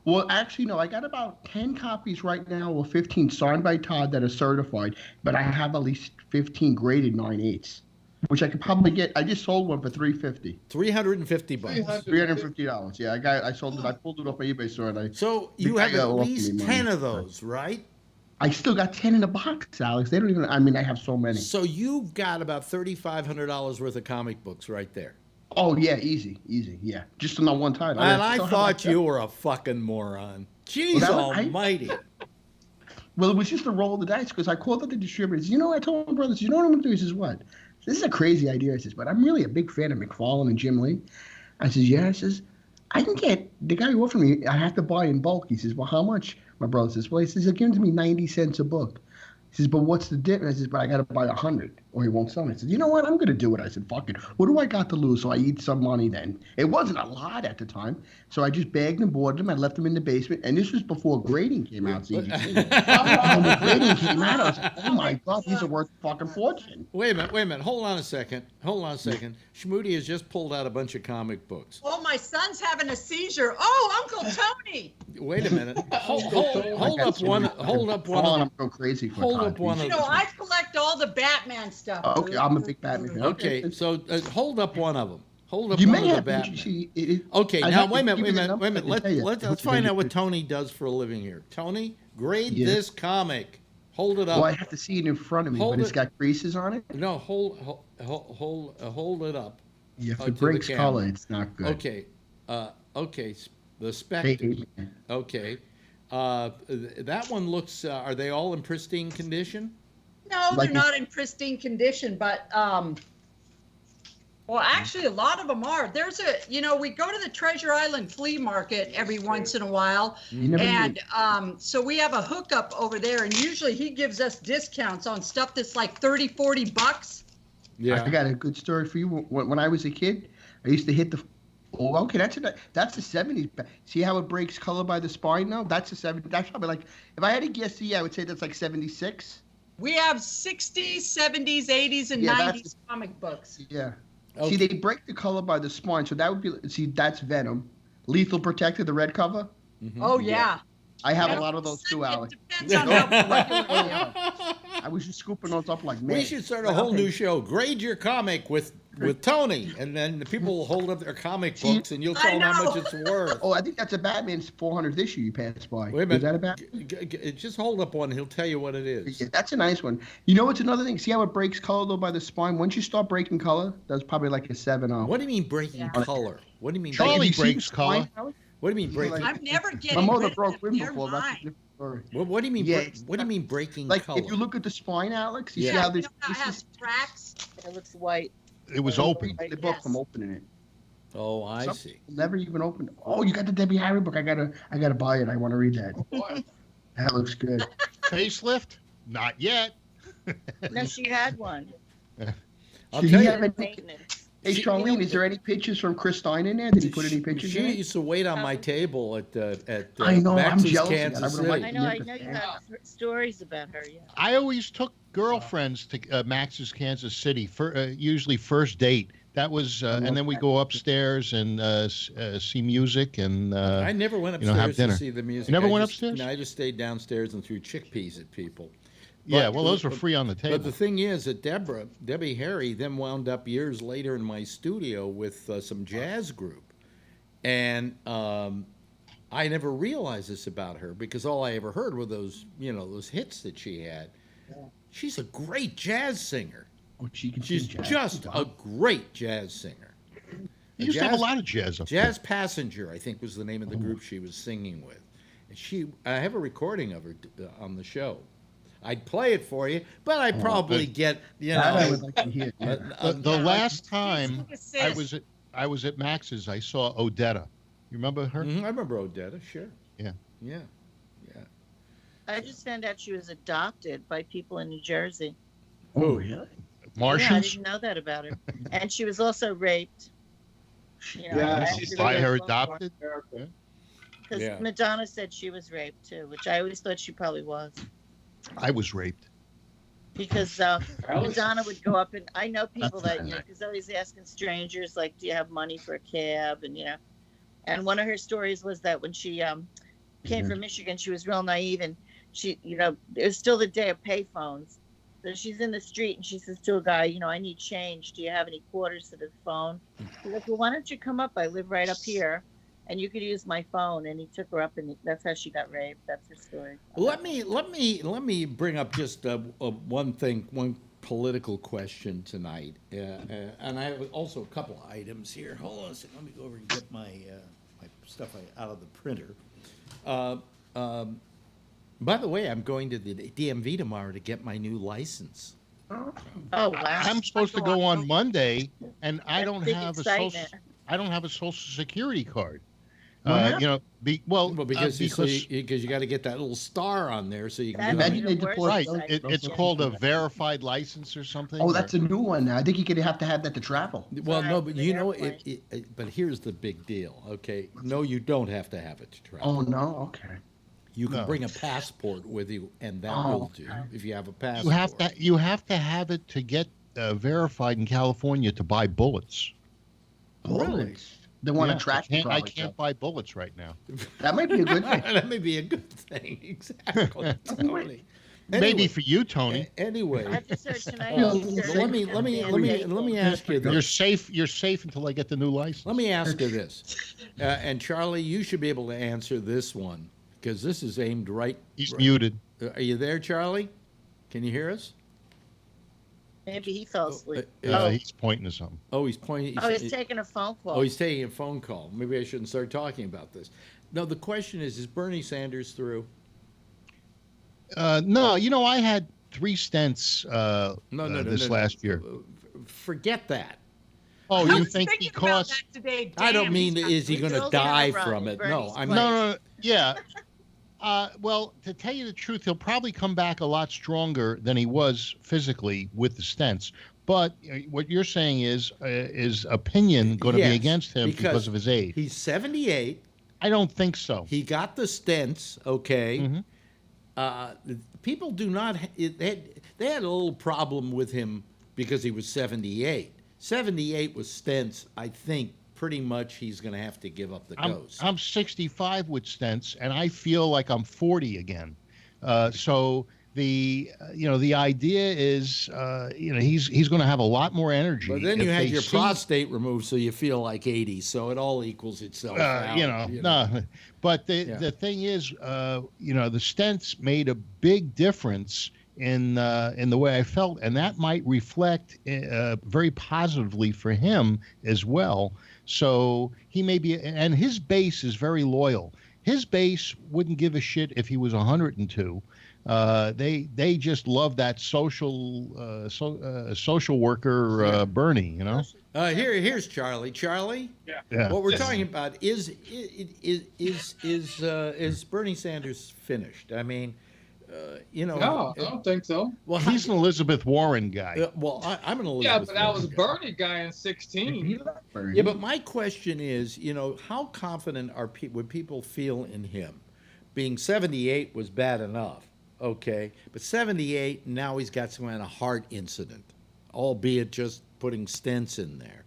Well, actually, no. I got about 10 copies right now, or 15 signed by Todd that are certified, but I have at least 15 graded 9/8, which I could probably get. I just sold one for $350. $350. $350. Yeah, I sold it. I pulled it off my eBay store. So you have at least 10 of those, right? I still got 10 in the box, Alex. They don't even. I mean, I have so many. So you've got about $3,500 worth of comic books right there. Oh yeah, easy, yeah. Just on that one time. And I thought you were a fucking moron. Jeez almighty. Well, it was just a roll of the dice because I called up the distributors. I told my brothers, you know what I'm going to do? He says, what? This is a crazy idea. I says, but I'm really a big fan of McFarlane and Jim Lee. I says, yeah. I says, I can get, the guy who offered me, I have to buy in bulk. He says, well, how much? My brother says, well, he says, he'll give it to me 90 cents a book. He says, but what's the difference? I says, but I got to buy 100. or he won't sell me. I said, you know what? I'm going to do it. I said, fuck it. What do I got to lose? So I eat some money then. It wasn't a lot at the time. So I just bagged and boarded them. I left them in the basement. And this was before grading came out. So you can see. When the grading came out, I was like, oh my God, these are worth a fucking fortune. Wait a minute. Hold on a second. Schmoody has just pulled out a bunch of comic books. Oh, my son's having a seizure. Oh, Uncle Tony. Wait a minute. Hold up one. I'm going crazy for Hold up one. I collect all the Batman stuff. Okay, I'm a big Batman fan. Okay, so hold up one of them. Hold up you one may of the have, Batman. Okay, now wait a minute. Let's find out what Tony does for a living here. Tony, grade this comic. Hold it up. Well, I have to see it in front of me, but it's got creases on it. No, hold it up. Yeah, if it breaks color, it's not good. Okay, the Spectre. Okay, that one looks. Are they all in pristine condition? No, they're not in pristine condition, but well, actually, a lot of them are. There's we go to the Treasure Island flea market every once in a while, and so we have a hookup over there, and usually he gives us discounts on stuff that's like $30-40. Yeah, I got a good story for you. When I was a kid, I used to hit the. Oh, okay, that's the 70s. See how it breaks color by the spine now? That's the 70s. That's probably like, if I had to guess, I would say that's like 76. We have 60s, 70s, 80s, and 90s comic books. Yeah. Okay. See, they break the color by the spine, so that would be. See, that's Venom, Lethal Protector, the red cover. Mm-hmm. Oh yeah. I have a lot of those too, Alex. Depends on how. I was just scooping those up like man. We should start a whole new show. Grade your comic with Tony, and then the people will hold up their comic books, and you'll tell them how much it's worth. Oh, I think that's a Batman's 400th issue you passed by. Wait a minute. Is that a Batman? Just hold up one. He'll tell you what it is. Yeah, that's a nice one. You know what's another thing? See how it breaks color though by the spine? Once you start breaking color, that's probably like a 7-0. What do you mean breaking color? What do you mean? Charlie breaks color. What do you mean breaking? I'm never getting. My mother broke women before. That's a different story. What do you mean? What do you mean breaking like color? If you look at the spine, Alex, you see how how this has cracks. It looks white. It was open. The book from opening it. Oh, I see. Never even opened. Oh, you got the Debbie Harry book. I gotta buy it. I want to read that. That looks good. Facelift? Not yet. No, she had one. I'll tell you. Hey, Charlene, is there any pictures from Chris Stein in there? Did he put any pictures in? She used to wait on my table at I know, Max's, I'm Kansas City. I know you have stories about her. Yeah. I always took girlfriends to Max's, Kansas City for usually first date. That was, and then we go upstairs and see music and I never went upstairs have dinner. to see the music. You never went upstairs? No, I just stayed downstairs and threw chickpeas at people. Yeah, well, those were free on the table. But the thing is that Debbie Harry, then wound up years later in my studio with some jazz group. And I never realized this about her because all I ever heard were those hits that she had. Yeah. She's a great jazz singer. Oh, she's just a great jazz singer. You used to have a lot of jazz up Jazz there. Passenger, I think, was the name of the group she was singing with. And I have a recording of her on the show. I'd play it for you, but I'd probably get, I would like to hear. The last time I was at Max's, I saw Odetta. You remember her? Mm-hmm. I remember Odetta, sure. Yeah. I just found out she was adopted by people in New Jersey. Oh, really? Martians? Yeah, I didn't know that about her. And she was also raped. She's by her adopted? Because Madonna said she was raped, too, which I always thought she probably was. I was raped. Because Madonna would go up and I know people that, because always asking strangers, like, do you have money for a cab? And, and one of her stories was that when she came from Michigan, she was real naive and she, it was still the day of payphones. So she's in the street and she says to a guy, I need change. Do you have any quarters to the phone? He's like, well, why don't you come up? I live right up here. And you could use my phone, and he took her up, and that's how she got raped. That's her story. Let me bring up just one political question tonight, and I have also a couple of items here. Hold on a second. Let me go over and get my stuff out of the printer. By the way, I'm going to the DMV tomorrow to get my new license. Oh wow! I'm supposed to go on Monday, and I don't have a social security card. Because you got to get that little star on there so you can. Imagine they deploy. Right, it's called a verified license or something. Oh, that's a new one now. I think you're gonna have to have that to travel. Well, no, but you know, but here's the big deal. Okay, no, you don't have to have it to travel. Oh no, okay. You can bring a passport with you, and that will do if you have a passport. You have to have it to get verified in California to buy bullets. Really? They want to track. I can't buy bullets right now. That might be a good thing. That may be a good thing. Exactly. Tony. Maybe for you, Tony. Anyway, I have to search tonight. let me ask you this. You're safe until I get the new license. Let me ask you this, and Charlie, you should be able to answer this one because this is aimed right. He's muted. Are you there, Charlie? Can you hear us? Maybe he fell asleep. He's pointing to something. Oh, he's pointing. He's taking a phone call. Oh, he's taking a phone call. Maybe I shouldn't start talking about this. No, the question is Bernie Sanders through? No, I had 3 stents this last year. Forget that. Oh, you think because today, I don't mean is he going to die from it? No, I'm no, yeah. Well, to tell you the truth, he'll probably come back a lot stronger than he was physically with the stents. But what you're saying is opinion going to be against him because of his age? He's 78. I don't think so. He got the stents, okay. Mm-hmm. People do not. They had a little problem with him because he was 78. 78 with stents, I think. Pretty much he's going to have to give up the ghost. I'm 65 with stents, and I feel like I'm 40 again. So the idea is he's going to have a lot lot more energy. But then you had your prostate removed, so you feel like 80. So it all equals itself out. No. But the thing is, the stents made a big difference in the way I felt, and that might reflect very positively for him as well. So he may be, and his base is very loyal. His base wouldn't give a shit if he was 102. They just love that social worker Bernie. Here's Charlie. Charlie. Yeah. What we're talking about is Bernie Sanders finished? I mean. No, I don't think so. Well, he's an Elizabeth Warren guy. I'm an Elizabeth. Yeah, but I was Bernie guy in 16. Yeah, but my question is, how confident would people feel in him? Being 78 was bad enough, okay, but 78 now he's got some kind of heart incident, albeit just putting stents in there.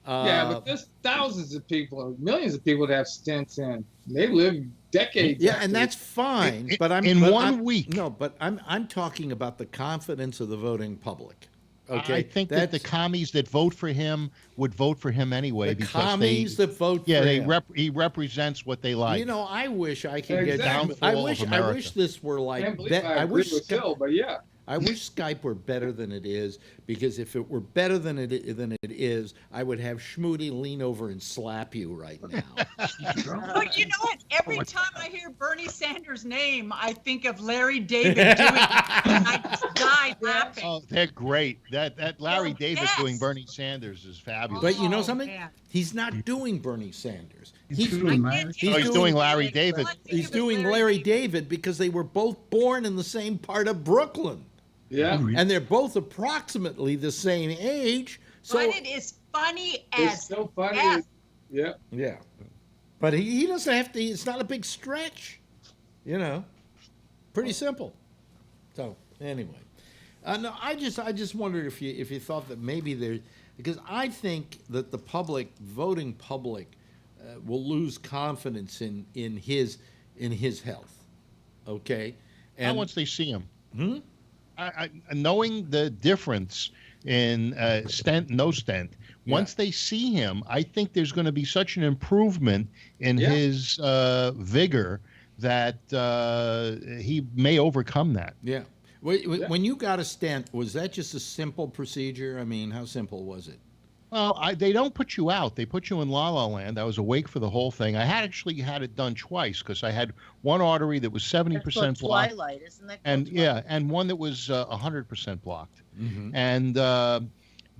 Yeah, but there's thousands of people, or millions of people that have stents in. They live decades. Yeah, and that's fine. But I'm week. No, but I'm talking about the confidence of the voting public. Okay, I think that the commies that vote for him would vote for him anyway. The commies that vote for him. He represents what they like. I wish I could get down. I wish this were like. I wish Hill, but yeah. I wish Skype were better than it is, because if it were better than it is, I would have Schmoody lean over and slap you right now. But you know what? Every time I hear Bernie Sanders' name, I think of Larry David doing it, and I just die laughing. Oh, they're great. That Larry David doing Bernie Sanders is fabulous. But you know something? Man. He's not doing Bernie Sanders. He's doing Larry David. He's doing Larry David because they were both born in the same part of Brooklyn. Yeah. And they're both approximately the same age. So but it is funny as it's so funny. Yeah. Yeah. But he doesn't have to. It's not a big stretch. Pretty simple. So anyway, no, I just wondered if you thought that maybe there, because I think that the voting public will lose confidence in his health. Okay. And once they see him. Knowing the difference in stent, no stent, once they see him, I think there's going to be such an improvement in his vigor that he may overcome that. Yeah. When you got a stent, was that just a simple procedure? I mean, how simple was it? Well, they don't put you out. They put you in La La Land. I was awake for the whole thing. I actually had it done twice because I had one artery that was 70% blocked. Twilight, isn't that? And one that was 100% blocked. Mm-hmm. And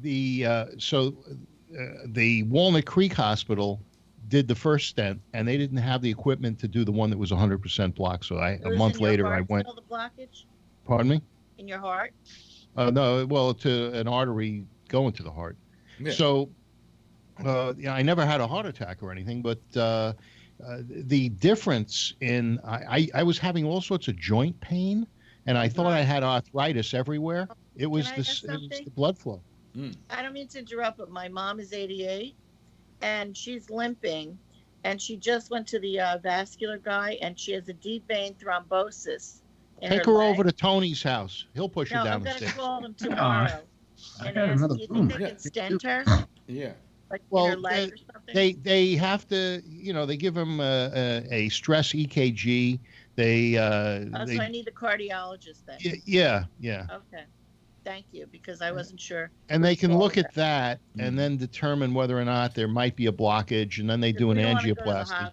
the Walnut Creek Hospital did the first stent, and they didn't have the equipment to do the one that was 100% blocked. So a month later, I went. Still the blockage? Pardon me? In your heart? No, well, to an artery going to the heart. Yeah. So, I never had a heart attack or anything, but the difference in I was having all sorts of joint pain, and I thought I had arthritis everywhere. It was the blood flow. I don't mean to interrupt, but my mom is 88, and she's limping, and she just went to the vascular guy, and she has a deep vein thrombosis. Take her over to Tony's house. He'll push her down the stairs. I'm going to call him tomorrow. And ask, do you think they can stent her? Yeah. Like in her leg or something? They have to, they give him a stress EKG. So I need the cardiologist then. Yeah. Okay. Thank you, because I wasn't sure. And they can look at that and then determine whether or not there might be a blockage, and then they do an angioplasty.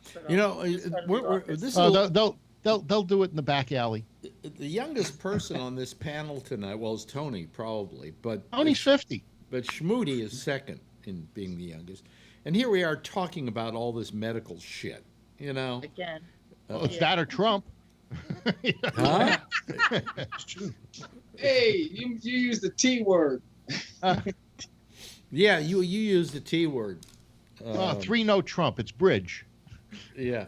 They'll do it in the back alley. The youngest person on this panel tonight, well, is Tony probably, but Tony's 50. But Schmoody is second in being the youngest. And here we are talking about all this medical shit, Again. It's that or Trump. Huh? It's true. Hey, you used the T word. Yeah, you used the T word. 3-no Trump. It's bridge. Yeah.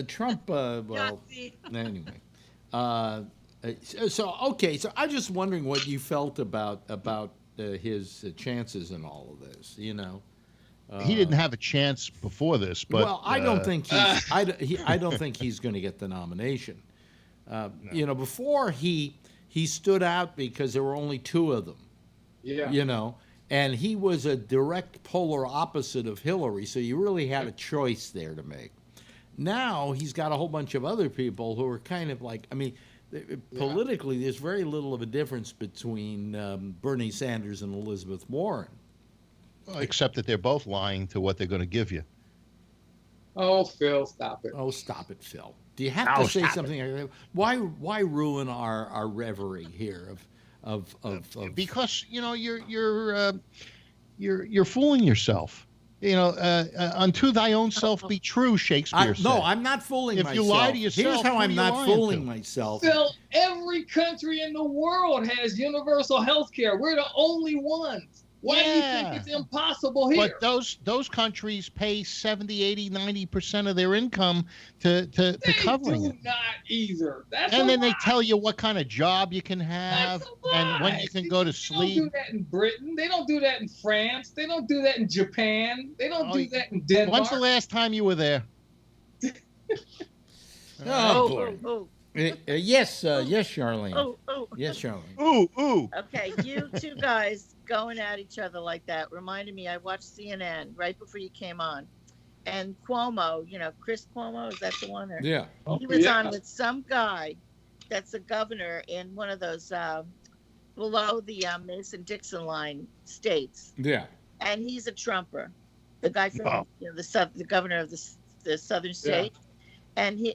Trump, well, anyway. So I'm just wondering what you felt about his chances in all of this, He didn't have a chance before this, but well, I don't think I don't think he's going to get the nomination. No. Before he stood out because there were only two of them. Yeah. And he was a direct polar opposite of Hillary, so you really had a choice there to make. Now he's got a whole bunch of other people who are kind of like, politically, there's very little of a difference between Bernie Sanders and Elizabeth Warren. Except that they're both lying to what they're going to give you. Oh, Phil, stop it. Oh, stop it, Phil. Do you have to say something? Why ruin our reverie here of because you're fooling yourself. Unto thy own self be true, Shakespeare said. No, I'm not fooling myself. If you lie to yourself, here's how I'm not fooling myself. Phil, every country in the world has universal health care. We're the only ones. Why do you think it's impossible here? But those countries pay 70, 80, 90% of their income to covering it. They do not either. And then they tell you what kind of job you can have and when you can go to sleep. They don't do that in Britain. They don't do that in France. They don't do that in Japan. They don't do that in Denmark. When's the last time you were there? Yes, Charlene. Yes, Charlene. Ooh. Okay, you two guys going at each other like that reminded me. I watched CNN right before you came on, and Cuomo, Chris Cuomo, is that the one? Yeah. He was on with some guy that's a governor in one of those below the Mason-Dixon line states. Yeah. And he's a Trumper, the guy from the governor of the southern state. Yeah. And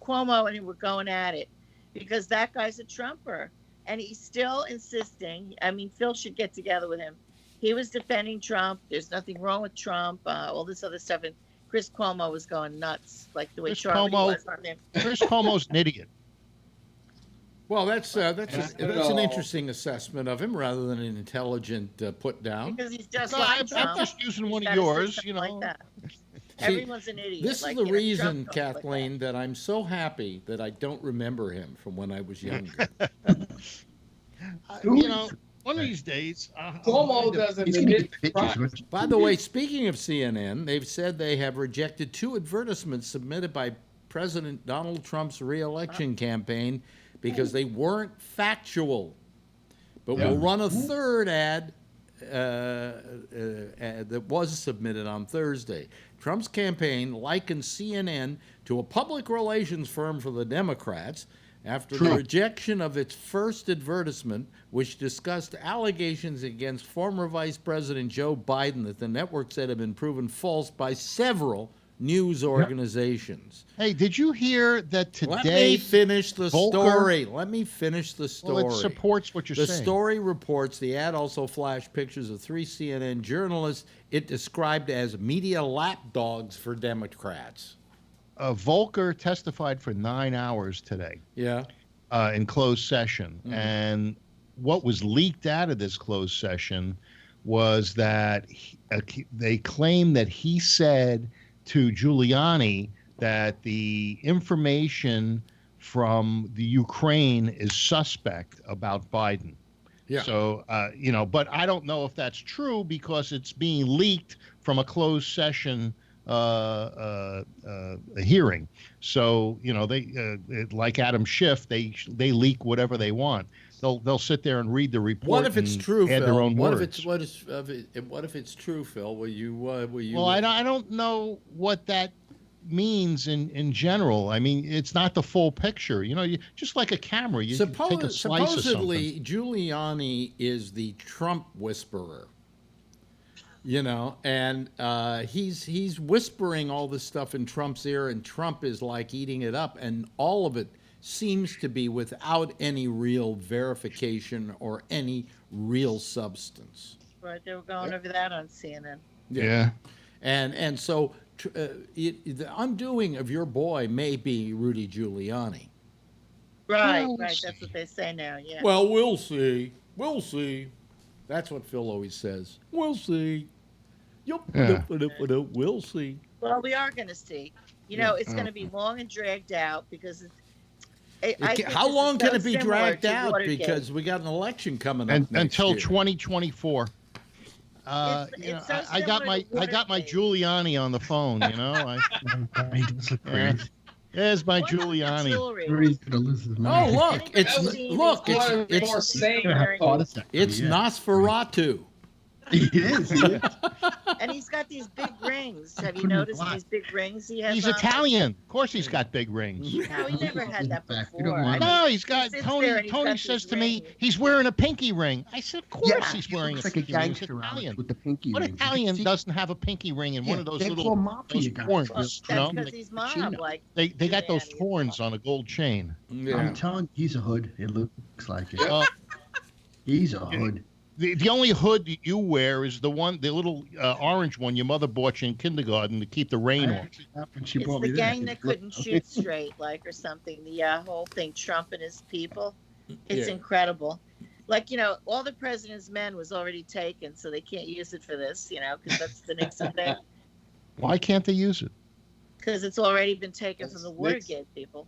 Cuomo and he were going at it because that guy's a Trumper. And he's still insisting. Phil should get together with him. He was defending Trump. There's nothing wrong with Trump. All this other stuff. And Chris Cuomo was going nuts, like the way Charlie was on him. Chris Cuomo's an idiot. Well, that's an interesting assessment of him rather than an intelligent put down. Because he's just like Trump. I'm just using one of yours, Like that. Everyone's an idiot. This is the reason, Kathleen, that I'm so happy that I don't remember him from when I was younger. One of these days. Cuomo doesn't admit. By the way, speaking of CNN, they've said they have rejected 2 advertisements submitted by President Donald Trump's re-election campaign because they weren't factual. But we'll run a third ad that was submitted on Thursday. Trump's campaign likened CNN to a public relations firm for the Democrats after the rejection of its first advertisement, which discussed allegations against former Vice President Joe Biden that the network said had been proven false by several news organizations. Hey, did you hear that today? Let me finish the Volcker, story. Let me finish the story. Well, it supports what you're saying. The story reports the ad also flashed pictures of 3 CNN journalists it described as media lapdogs for Democrats. Volcker testified for 9 hours today. Yeah. In closed session. Mm-hmm. And what was leaked out of this closed session was that they claim that he said to Giuliani that the information from the Ukraine is suspect about Biden. Yeah. So, but I don't know if that's true because it's being leaked from a closed session a hearing. So, they like Adam Schiff, they leak whatever they want. They'll sit there and read the report. What if it's true, add Phil? their own What words. if it's true, Phil? Will you? Well, I don't know what that means in general. I mean, it's not the full picture. You just like a camera, you take a slice of something. Supposedly, Giuliani is the Trump whisperer. And he's whispering all this stuff in Trump's ear, and Trump is like eating it up, and all of it seems to be without any real verification or any real substance. Right, they were going over that on CNN. Yeah. And so the undoing of your boy may be Rudy Giuliani. Right, that's what they say now, yeah. Well, we'll see. We'll see. That's what Phil always says. We'll see. We'll see. Well, we are going to see. It's going to be long and dragged out because how long can it be dragged out? Because we got an election coming up until year. 2024. I got my Giuliani on the phone. There's my Giuliani. It's Nosferatu. He is. And he's got these big rings. Have you noticed these big rings he has? He's Italian. Of course he's got big rings. No, he never had that before. No, he's got Tony says to me, he's wearing a pinky ring. I said, of course he's wearing a pinky ring. He's Italian. With the pinky what ring. Italian doesn't have a pinky ring and one of those little horns? That's because he's mob. They got those horns on a gold chain. Yeah. I'm telling you, he's a hood. It looks like it. He's a hood. The only hood that you wear is the little orange one your mother bought you in kindergarten to keep the rain off. It's the gang that couldn't shoot straight, or something. The whole thing, Trump and his people. It's incredible. All the president's men was already taken, so they can't use it for this, because that's the Nixon thing. Why can't they use it? Because it's already been taken from the Watergate people.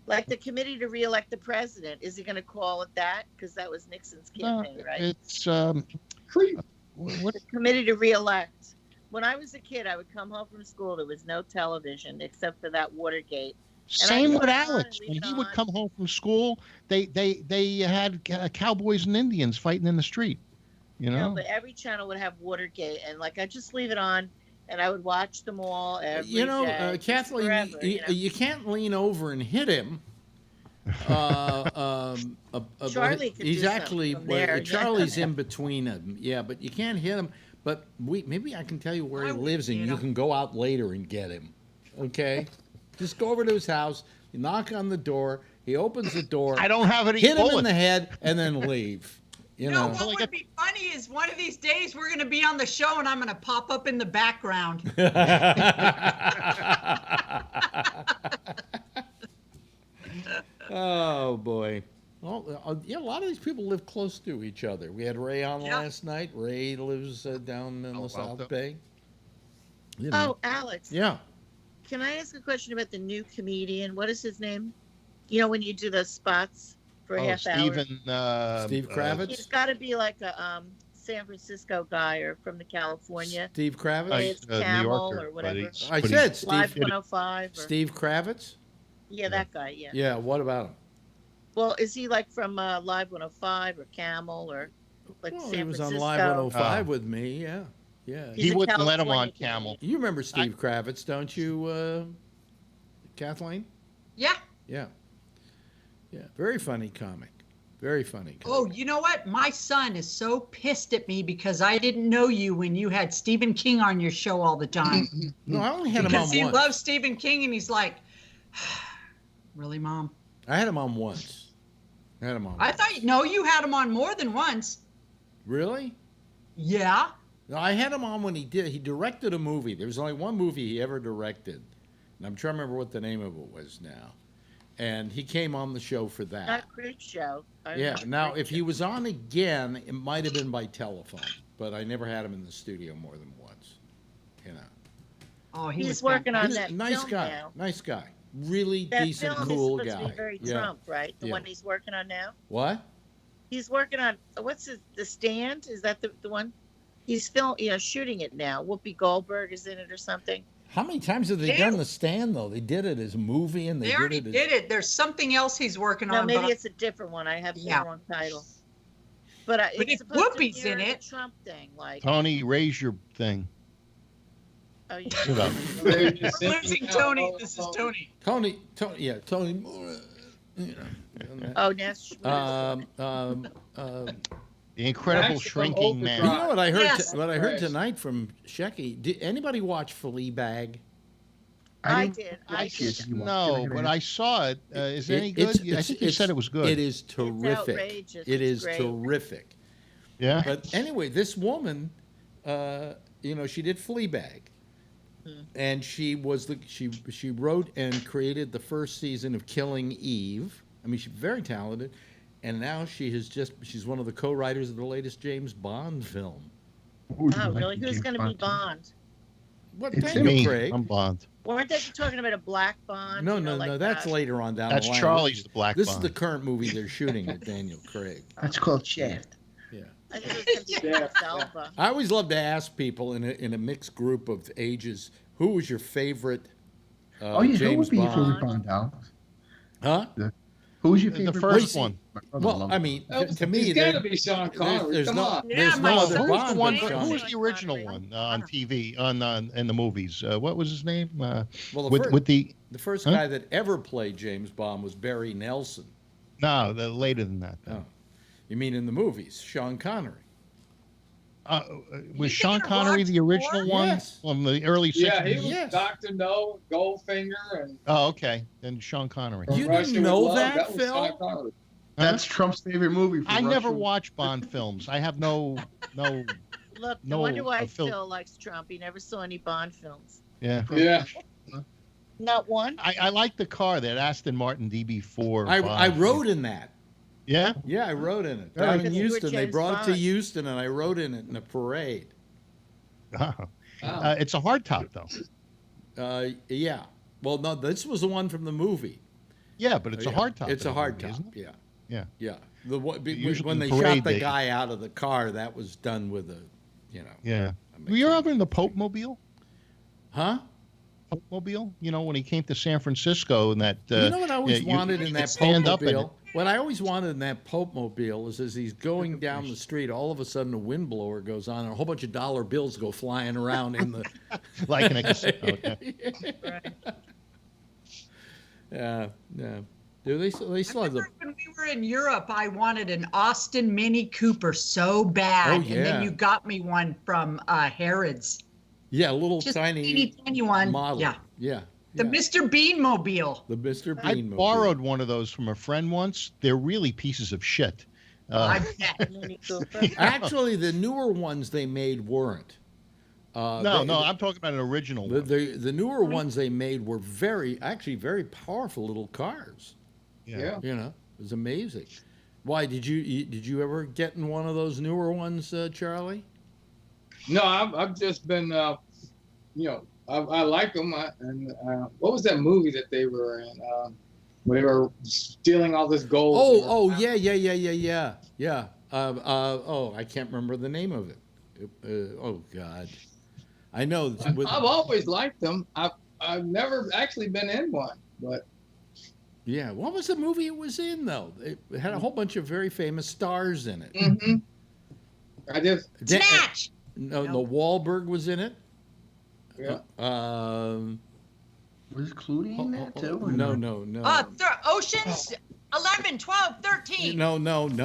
Like the committee to reelect the president, is he going to call it that? Because that was Nixon's campaign, right? It's the committee to reelect. When I was a kid, I would come home from school. There was no television except for that Watergate. Same with Alex. When he would come home from school, they had cowboys and Indians fighting in the street. No, but every channel would have Watergate, and I just leave it on. And I would watch them all every day. Kathleen, forever, you can't lean over and hit him. Charlie could he's do actually something from there. Charlie's in between them. Yeah, but you can't hit him. But maybe I can tell you where he lives, and you can go out later and get him. Okay, just go over to his house. You knock on the door. He opens the door. I don't have any hit bullets. him in the head, and then leave. What would be funny is one of these days we're going to be on the show and I'm going to pop up in the background. Oh, boy. Well, a lot of these people live close to each other. We had Ray on last night. Ray lives down in the South Bay. Oh, Alex. Yeah. Can I ask a question about the new comedian? What is his name? When you do those spots? For a half hour. Steve Kravitz? He's got to be like a San Francisco guy or from the California. Steve Kravitz? It's Camel or whatever. I said Steve. Live 105. Steve Kravitz? Yeah, that guy, yeah. Yeah, what about him? Well, is he from Live 105 or Camel or San Francisco? He was on Live 105 with me, yeah. Yeah. He wouldn't let him on Camel. You remember Steve Kravitz, don't you, Kathleen? Yeah. Yeah. Yeah, very funny comic. Very funny guy. Oh, you know what? My son is so pissed at me because I didn't know you when you had Stephen King on your show all the time. No, I only had him on Because once. he loves Stephen King, and he's like, really, Mom? I had him on once. I thought, no, you had him on more than once. Really? Yeah. No, I had him on when he directed a movie. There was only one movie he ever directed. And I'm trying to remember what the name of it was now. And he came on the show for that. Not Creep Show. Yeah. Now, if he was on again, it might have been by telephone. But I never had him in the studio more than once. You know. Oh, he's working on that nice film guy. now. Nice guy. Really That decent, film cool is supposed guy. to be very Yeah. Trump, right? The Yeah. one he's working on now. What? He's working on what's The Stand? Is that the one? He's shooting it now. Whoopi Goldberg is in it or something. How many times have they done The Stand, though? They did it as a movie, and They already did it. There's something else he's working No, on. maybe but it's a different one. I have the Yeah. wrong title. But But it's if supposed to Whoopi's mirror in the it- Trump thing, like. Tony, raise your thing. Oh, you Shut up. We're losing Tony. This is Tony. Tony. Tony. Oh, that's. The Incredible Shrinking Man. You know what I heard? Yes. What I heard tonight from Shecky. Did anybody watch Fleabag? I did. No, but I saw it. Is it any good? I think you said it was good. It is terrific. outrageous. It It's is great. terrific. Yeah. But anyway, this woman, she did Fleabag, and she wrote and created the first season of Killing Eve. I mean, she's very talented, and now she's one of the co-writers of the latest James Bond film. Oh, really? Who's going to be Bond? What? It's Daniel me. Craig? I'm Bond. Weren't they talking about a black Bond? No, you know, no, like no. That's later on down That's the line. Charlie's the black This Bond. is the current movie they're shooting with Daniel Craig. That's called Shaft. Yeah. I think it was going to be Idris Elba. I always love to ask people in a mixed group of ages, who was your favorite Oh yeah, who James would be your Bond? favorite Bond, Alex? Huh? Who was your The favorite? first Bond? one. My brother Well, loved I it. mean, to me, It's there- got to be Sean Connery. there's Come no, on. there's Yeah, no my other son Who was the Bond one? than Who Sean. was the original one on TV in the movies? What was his name? Well, the with first Huh? guy that ever played James Bond was Barry Nelson. later than that. Oh, you mean in the movies? Sean Connery. Was You Sean think Connery Roger the original Moore? one Yes. from the early 60s? Yeah, he was Yes. Dr. No, Goldfinger, and Oh, okay. Then Sean Connery. You Russia didn't with know Love. that, was Phil? Sean Connery. That's Trump's favorite movie. I never Russia. watched Bond films. I have no. Look, no No, wonder why a film- Phil likes Trump. He never saw any Bond films. Yeah. Yeah. Not one? I like the car, that Aston Martin DB4. I rode in that. Yeah? Yeah, I rode in it. Yeah, Down in because you were Houston. They James brought it to Bond. Houston, and I rode in it in a parade. Wow. Wow. It's a hardtop, though. Yeah. Well, no, this was the one from the movie. Yeah, but it's a Yeah. hardtop. It's a in the movie, hardtop. isn't it? Yeah. Yeah. Yeah. Usually When in they parade, shot the they- guy out of the car, that was done with a, Yeah. a Were you mechanic. ever in the Pope Mobile? Huh? Pope Mobile? You know, when he came to San Francisco and that. You know what I always wanted you in could that stand up in it. Pope-mobile? What I always wanted in that Pope-mobile is as he's going down the street, all of a sudden a windblower goes on and a whole bunch of dollar bills go flying around in the... Like in a casino. Yeah. Yeah, yeah. Do they still have the... When we were in Europe, I wanted an Austin Mini Cooper so bad. Oh, And yeah. then you got me one from Harrods. Yeah, a little Just tiny teeny tiny one. model. Yeah. Yeah. The yeah. Mr. Bean Mobile. The Mr. I Bean mobile. borrowed one of those from a friend once. They're really pieces of shit. I bet. Mini Cooper. Actually, the newer ones they made weren't. No, I'm talking about an original one. The newer ones they made were very powerful little cars. Yeah. You know, it was amazing. Why did you ever get in one of those newer ones, Charlie? No, I've just been, I like them. What was that movie that they were in? Where they were stealing all this gold. Yeah. I can't remember the name of it. Oh God, I know. I've always liked them. I've never actually been in one, but yeah. What was the movie it was in though? It had a whole bunch of very famous stars in it. mm-hmm. I just Snatch. No, Wahlberg was in it. yeah. Was Clooney in that too? or No. Oceans. 11, 12, 13. No. Hold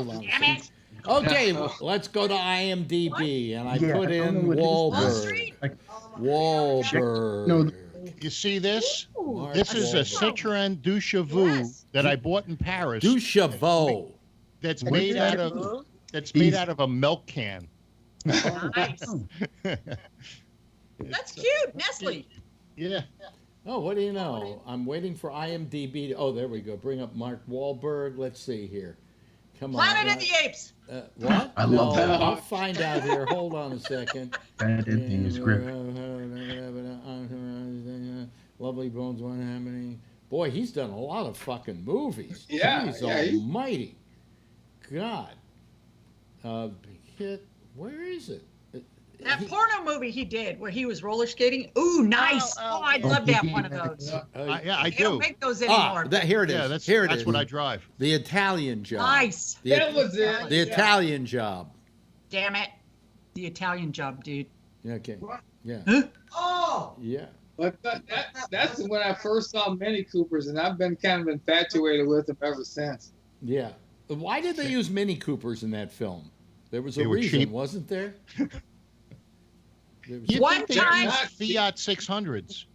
on. Damn it. Okay, let's go to IMDb, and I put in Wahlberg. Wahlberg. No, You see this? Ooh, This is a Citroen Duchevaux that I bought in Paris. Duchevaux. That's made out of a milk can. Nice. That's cute, Nestle. Yeah. Oh, what do you know? I'm waiting for IMDb. Oh, there we go. Bring up Mark Wahlberg. Let's see here. Come on. Planet of the Apes. What? I love that. I'll find out here. Hold on a second. Bad in his grip. Lovely Bones, One Happening. Boy, he's done a lot of fucking movies. Yeah, Jeez yeah, almighty. God. Hit. Where is it? That porno movie he did where he was roller skating. Ooh, nice. I'd love to have one of those. Yeah, I They don't do. make those anymore. Here it is. Yeah, that's here it that's is. what I drive. The Italian Job. Nice. That was it. The Italian Job. Damn it. The Italian Job, dude. Okay. Yeah. Huh? Oh, Yeah. But that's when I first saw Mini Coopers, and I've been kind of infatuated with them ever since. Yeah. Why did they use Mini Coopers in that film? There was a They were reason, cheap. wasn't there? You One think they time- used Fiat 600s?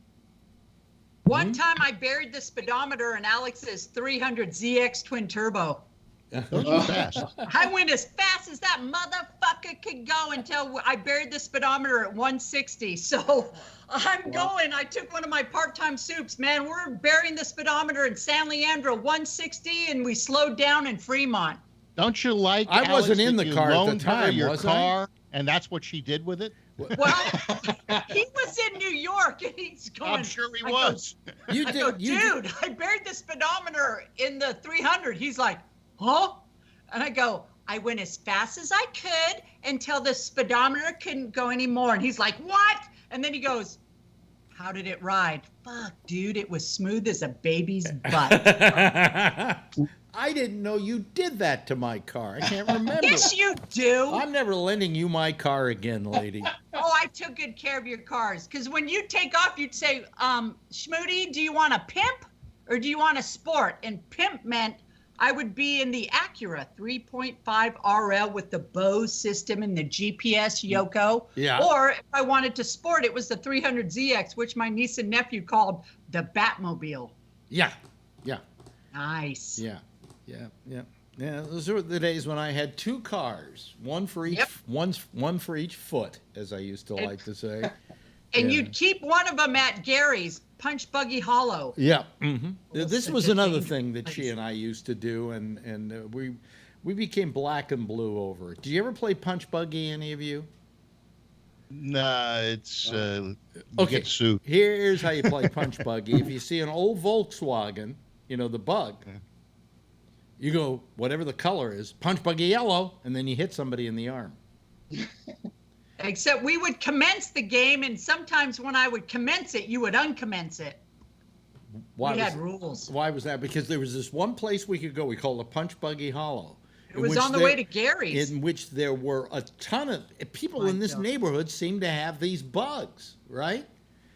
One time I buried the speedometer in Alex's 300 ZX twin turbo. Those are fast. I went as fast as that motherfucker could go until I buried the speedometer at 160. So I'm going. I took one of my part-time soups, man. We're burying the speedometer in San Leandro 160, and we slowed down in Fremont. Don't you like? I wasn't Alex, in that the you car at the loaned her time, your was I? car, and that's what she did with it? Well, he was in New York, and he's going. I'm sure he I was. You I did. go, you did- dude, I buried the speedometer in the 300. He's like, huh? And I go, I went as fast as I could until the speedometer couldn't go anymore. And he's like, what? And then he goes, how did it ride? Fuck, dude, it was smooth as a baby's butt. I didn't know you did that to my car. I can't remember. Yes, you do. I'm never lending you my car again, lady. Oh, I took good care of your cars. Because when you take off, you'd say, Schmoody, do you want a pimp or do you want a sport? And pimp meant I would be in the Acura 3.5 RL with the Bose system and the GPS Yoko. Yeah. Or if I wanted to sport, it was the 300ZX, which my niece and nephew called the Batmobile. Yeah. Yeah. Nice. Yeah. Yeah. Those were the days when I had two cars, one for each, Yep. one for each foot, as I used to like to say. And Yeah. you'd keep one of them at Gary's, Punch Buggy Hollow. Yeah. Mm-hmm. This such was a another dangerous thing that she place. and I used to do, and we became black and blue over it. Do you ever play Punch Buggy, any of you? Nah, it's you Okay. get sued. Here's how you play Punch Buggy. If you see an old Volkswagen, the bug, you go, whatever the color is, Punch Buggy yellow, and then you hit somebody in the arm. Except we would commence the game, and sometimes when I would commence it, you would uncommense it. Why We was, had rules. Why was that? Because there was this one place we could go. We called it Punch Buggy Hollow. It was on the way to Gary's. In which there were a ton of people in this neighborhood seemed to have these bugs, right?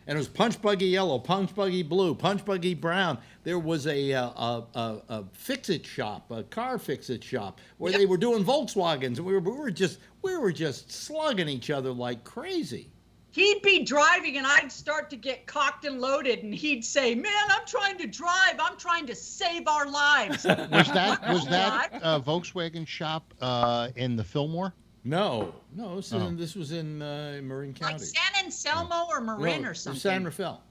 And it was Punch Buggy yellow, Punch Buggy blue, Punch Buggy brown. There was a fix-it shop, a car fix-it shop, where they were doing Volkswagens, and we were just slugging each other like crazy. He'd be driving, and I'd start to get cocked and loaded, and he'd say, "Man, I'm trying to drive. I'm trying to save our lives." Was that Volkswagen shop in the Fillmore? No, this was in Marin County. Like San Anselmo or Marin or something. San Rafael.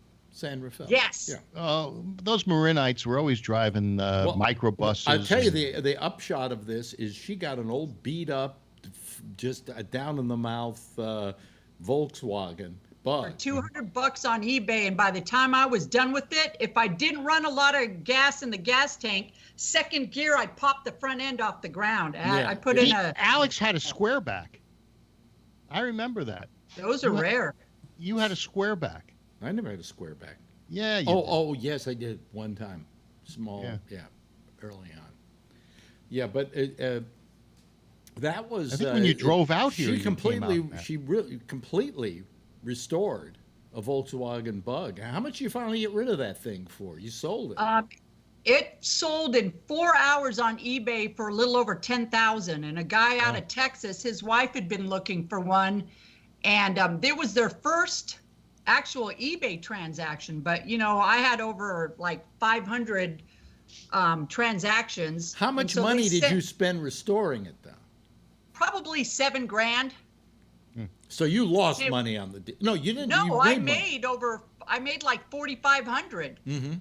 Yes. Yeah. Those Marinites were always driving microbuses. I'll tell you, the upshot of this is she got an old beat up, just down in the mouth Volkswagen bug. For $200 on eBay, and by the time I was done with it, if I didn't run a lot of gas in the gas tank, second gear, I'd pop the front end off the ground. I put in a. Alex had a square back. I remember that. Those are rare. You had a square back. I never had a square back. Yeah. Oh, yes, I did one time. Small, early on. Yeah, but that was. I think when you drove out here, she really completely restored a Volkswagen Bug. How much you finally get rid of that thing for? You sold it. It sold in 4 hours on eBay for a little over 10,000. And a guy out of Texas, his wife had been looking for one, and there was their first actual eBay transaction. But I had over like 500 transactions. How much money did you spend restoring it, though? Probably $7,000. So you lost money on the no, you didn't. No, you I made made like 4,500. Mm-hmm.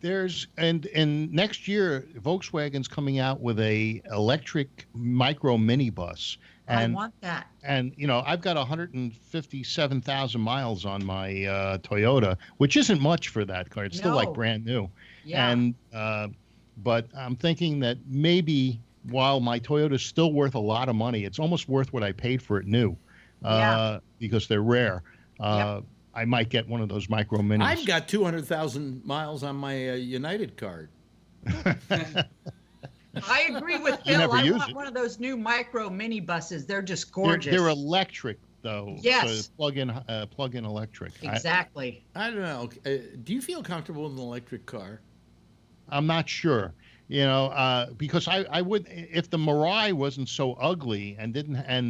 There's and next year Volkswagen's coming out with a electric micro minibus. And I want that. And I've got 157,000 miles on my Toyota, which isn't much for that car. It's still like brand new. Yeah. And but I'm thinking that maybe while my Toyota's still worth a lot of money, it's almost worth what I paid for it new. Because they're rare. I might get one of those micro minis. I've got 200,000 miles on my United card. I agree with Phil. I want one of those new micro mini buses. They're just gorgeous. They're electric, though. Yes. So plug-in electric. Exactly. I don't know. Do you feel comfortable in an electric car? I'm not sure. Because I would, if the Mirai wasn't so ugly and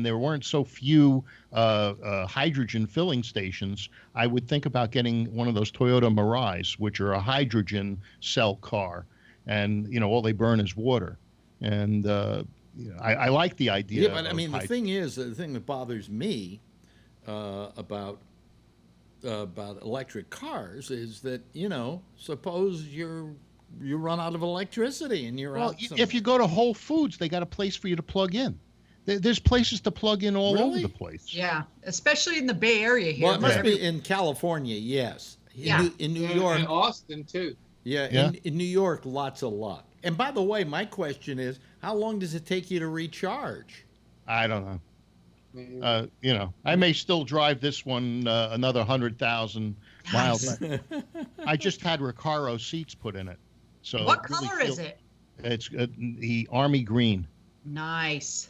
there weren't so few hydrogen filling stations, I would think about getting one of those Toyota Mirais, which are a hydrogen cell car, and all they burn is water, and I like the idea. Yeah, but I mean, the thing that bothers me about electric cars is that suppose you run out of electricity and you're out. If you go to Whole Foods, they got a place for you to plug in. There's places to plug in all over the place. Yeah, especially in the Bay Area here. Well, it must be in California, yes. In New York. In Austin, too. Yeah. In New York, lots of luck. And by the way, my question is, how long does it take you to recharge? I don't know. I may still drive this one another 100,000 miles. I just had Recaro seats put in it. So what color is it? It's the army green. Nice.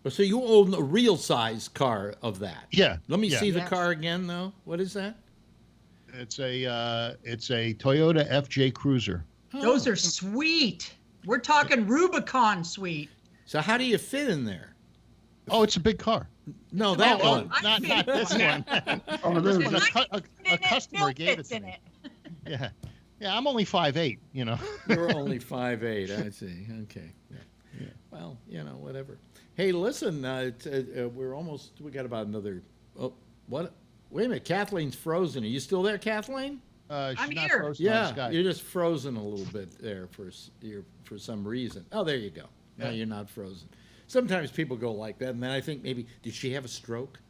So you own a real size car of that? Yeah. Let me see the car again, though. What is that? It's a Toyota FJ Cruiser. Those are sweet. We're talking Rubicon sweet. So how do you fit in there? Oh, it's a big car. No, that one. Not this one. A customer gave it to me. Yeah. Yeah, I'm only 5'8", You're only 5'8", I see. Okay. Yeah. Well, whatever. Hey, listen, we got about another, what? Wait a minute, Kathleen's frozen. Are you still there, Kathleen? She's I'm not here. frozen on Skype. You're just frozen a little bit there for some reason. Oh, there you go. No, you're not frozen. Sometimes people go like that, and then I think maybe, did she have a stroke?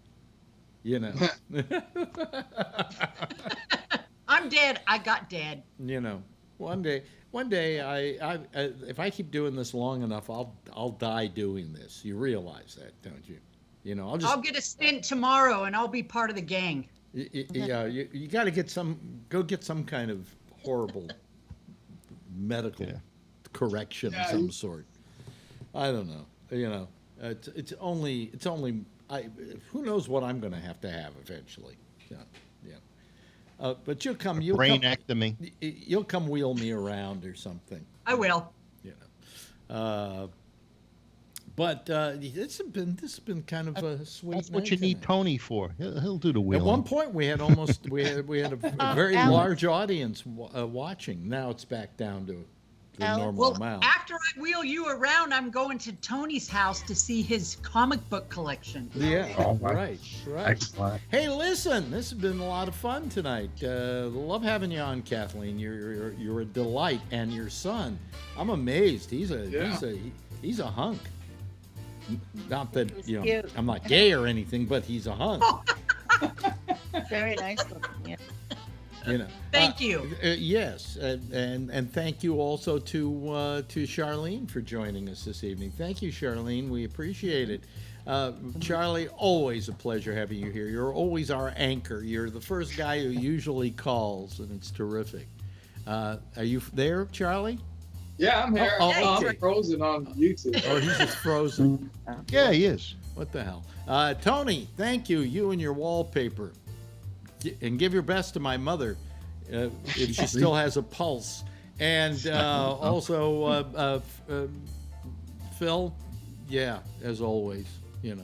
I'm dead. I got dead. One day, I if I keep doing this long enough, I'll die doing this. You realize that, don't you? I'll get a stint tomorrow, and I'll be part of the gang. Yeah, you got to get some kind of horrible medical correction of some sort. I don't know. It's only who knows what I'm going to have eventually. Yeah. But you'll come. Brainectomy. You'll come wheel me around or something. I will. But this has been kind of a sweet. That's what you need Tony for. He'll do the wheeling. At one point, we had a very large audience watching. Now it's back down to the normal amount. After I wheel you around, I'm going to Tony's house to see his comic book collection. Yeah, right. Excellent. Hey, listen, this has been a lot of fun tonight. Love having you on, Kathleen. You're a delight, and your son, I'm amazed. He's a hunk. Not that I'm not gay or anything, but he's a hunk. Very nice looking. Yeah. Thank you. Yes, and thank you also to Charlene for joining us this evening. Thank you, Charlene. We appreciate it. Charlie, always a pleasure having you here. You're always our anchor. You're the first guy who usually calls, and it's terrific. Are you there, Charlie? Yeah, I'm here. I'm frozen on YouTube. Oh, he's just frozen. Yeah, he is. What the hell? Tony, thank you. You and your wallpaper. And give your best to my mother if she still has a pulse. And also, Phil, yeah, as always, yeah,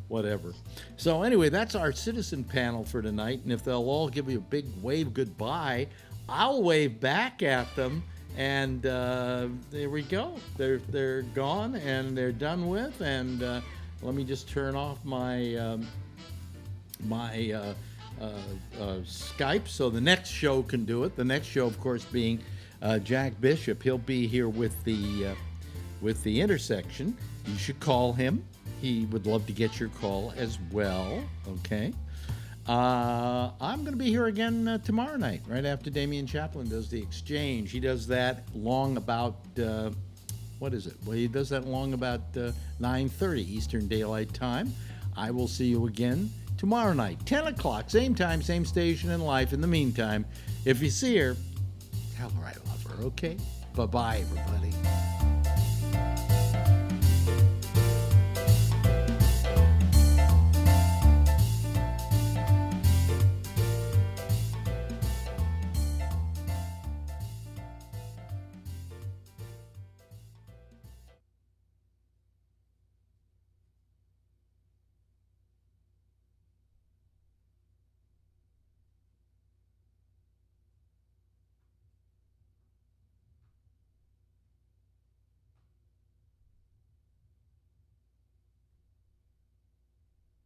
whatever. So anyway, that's our citizen panel for tonight. And if they'll all give you a big wave goodbye, I'll wave back at them. And there we go. They're gone and they're done with. And let me just turn off my Skype so the next show can do it. The next show, of course, being Jack Bishop. He'll be here with the Intersection. You should call him. He would love to get your call as well. Okay. I'm going to be here again tomorrow night, right after Damian Chaplin does the Exchange. He does that long about, what is it? Well, he does that long about 9:30 Eastern Daylight Time. I will see you again tomorrow night, 10 o'clock, same time, same station in life. In the meantime, if you see her, tell her I love her, okay? Bye-bye, everybody.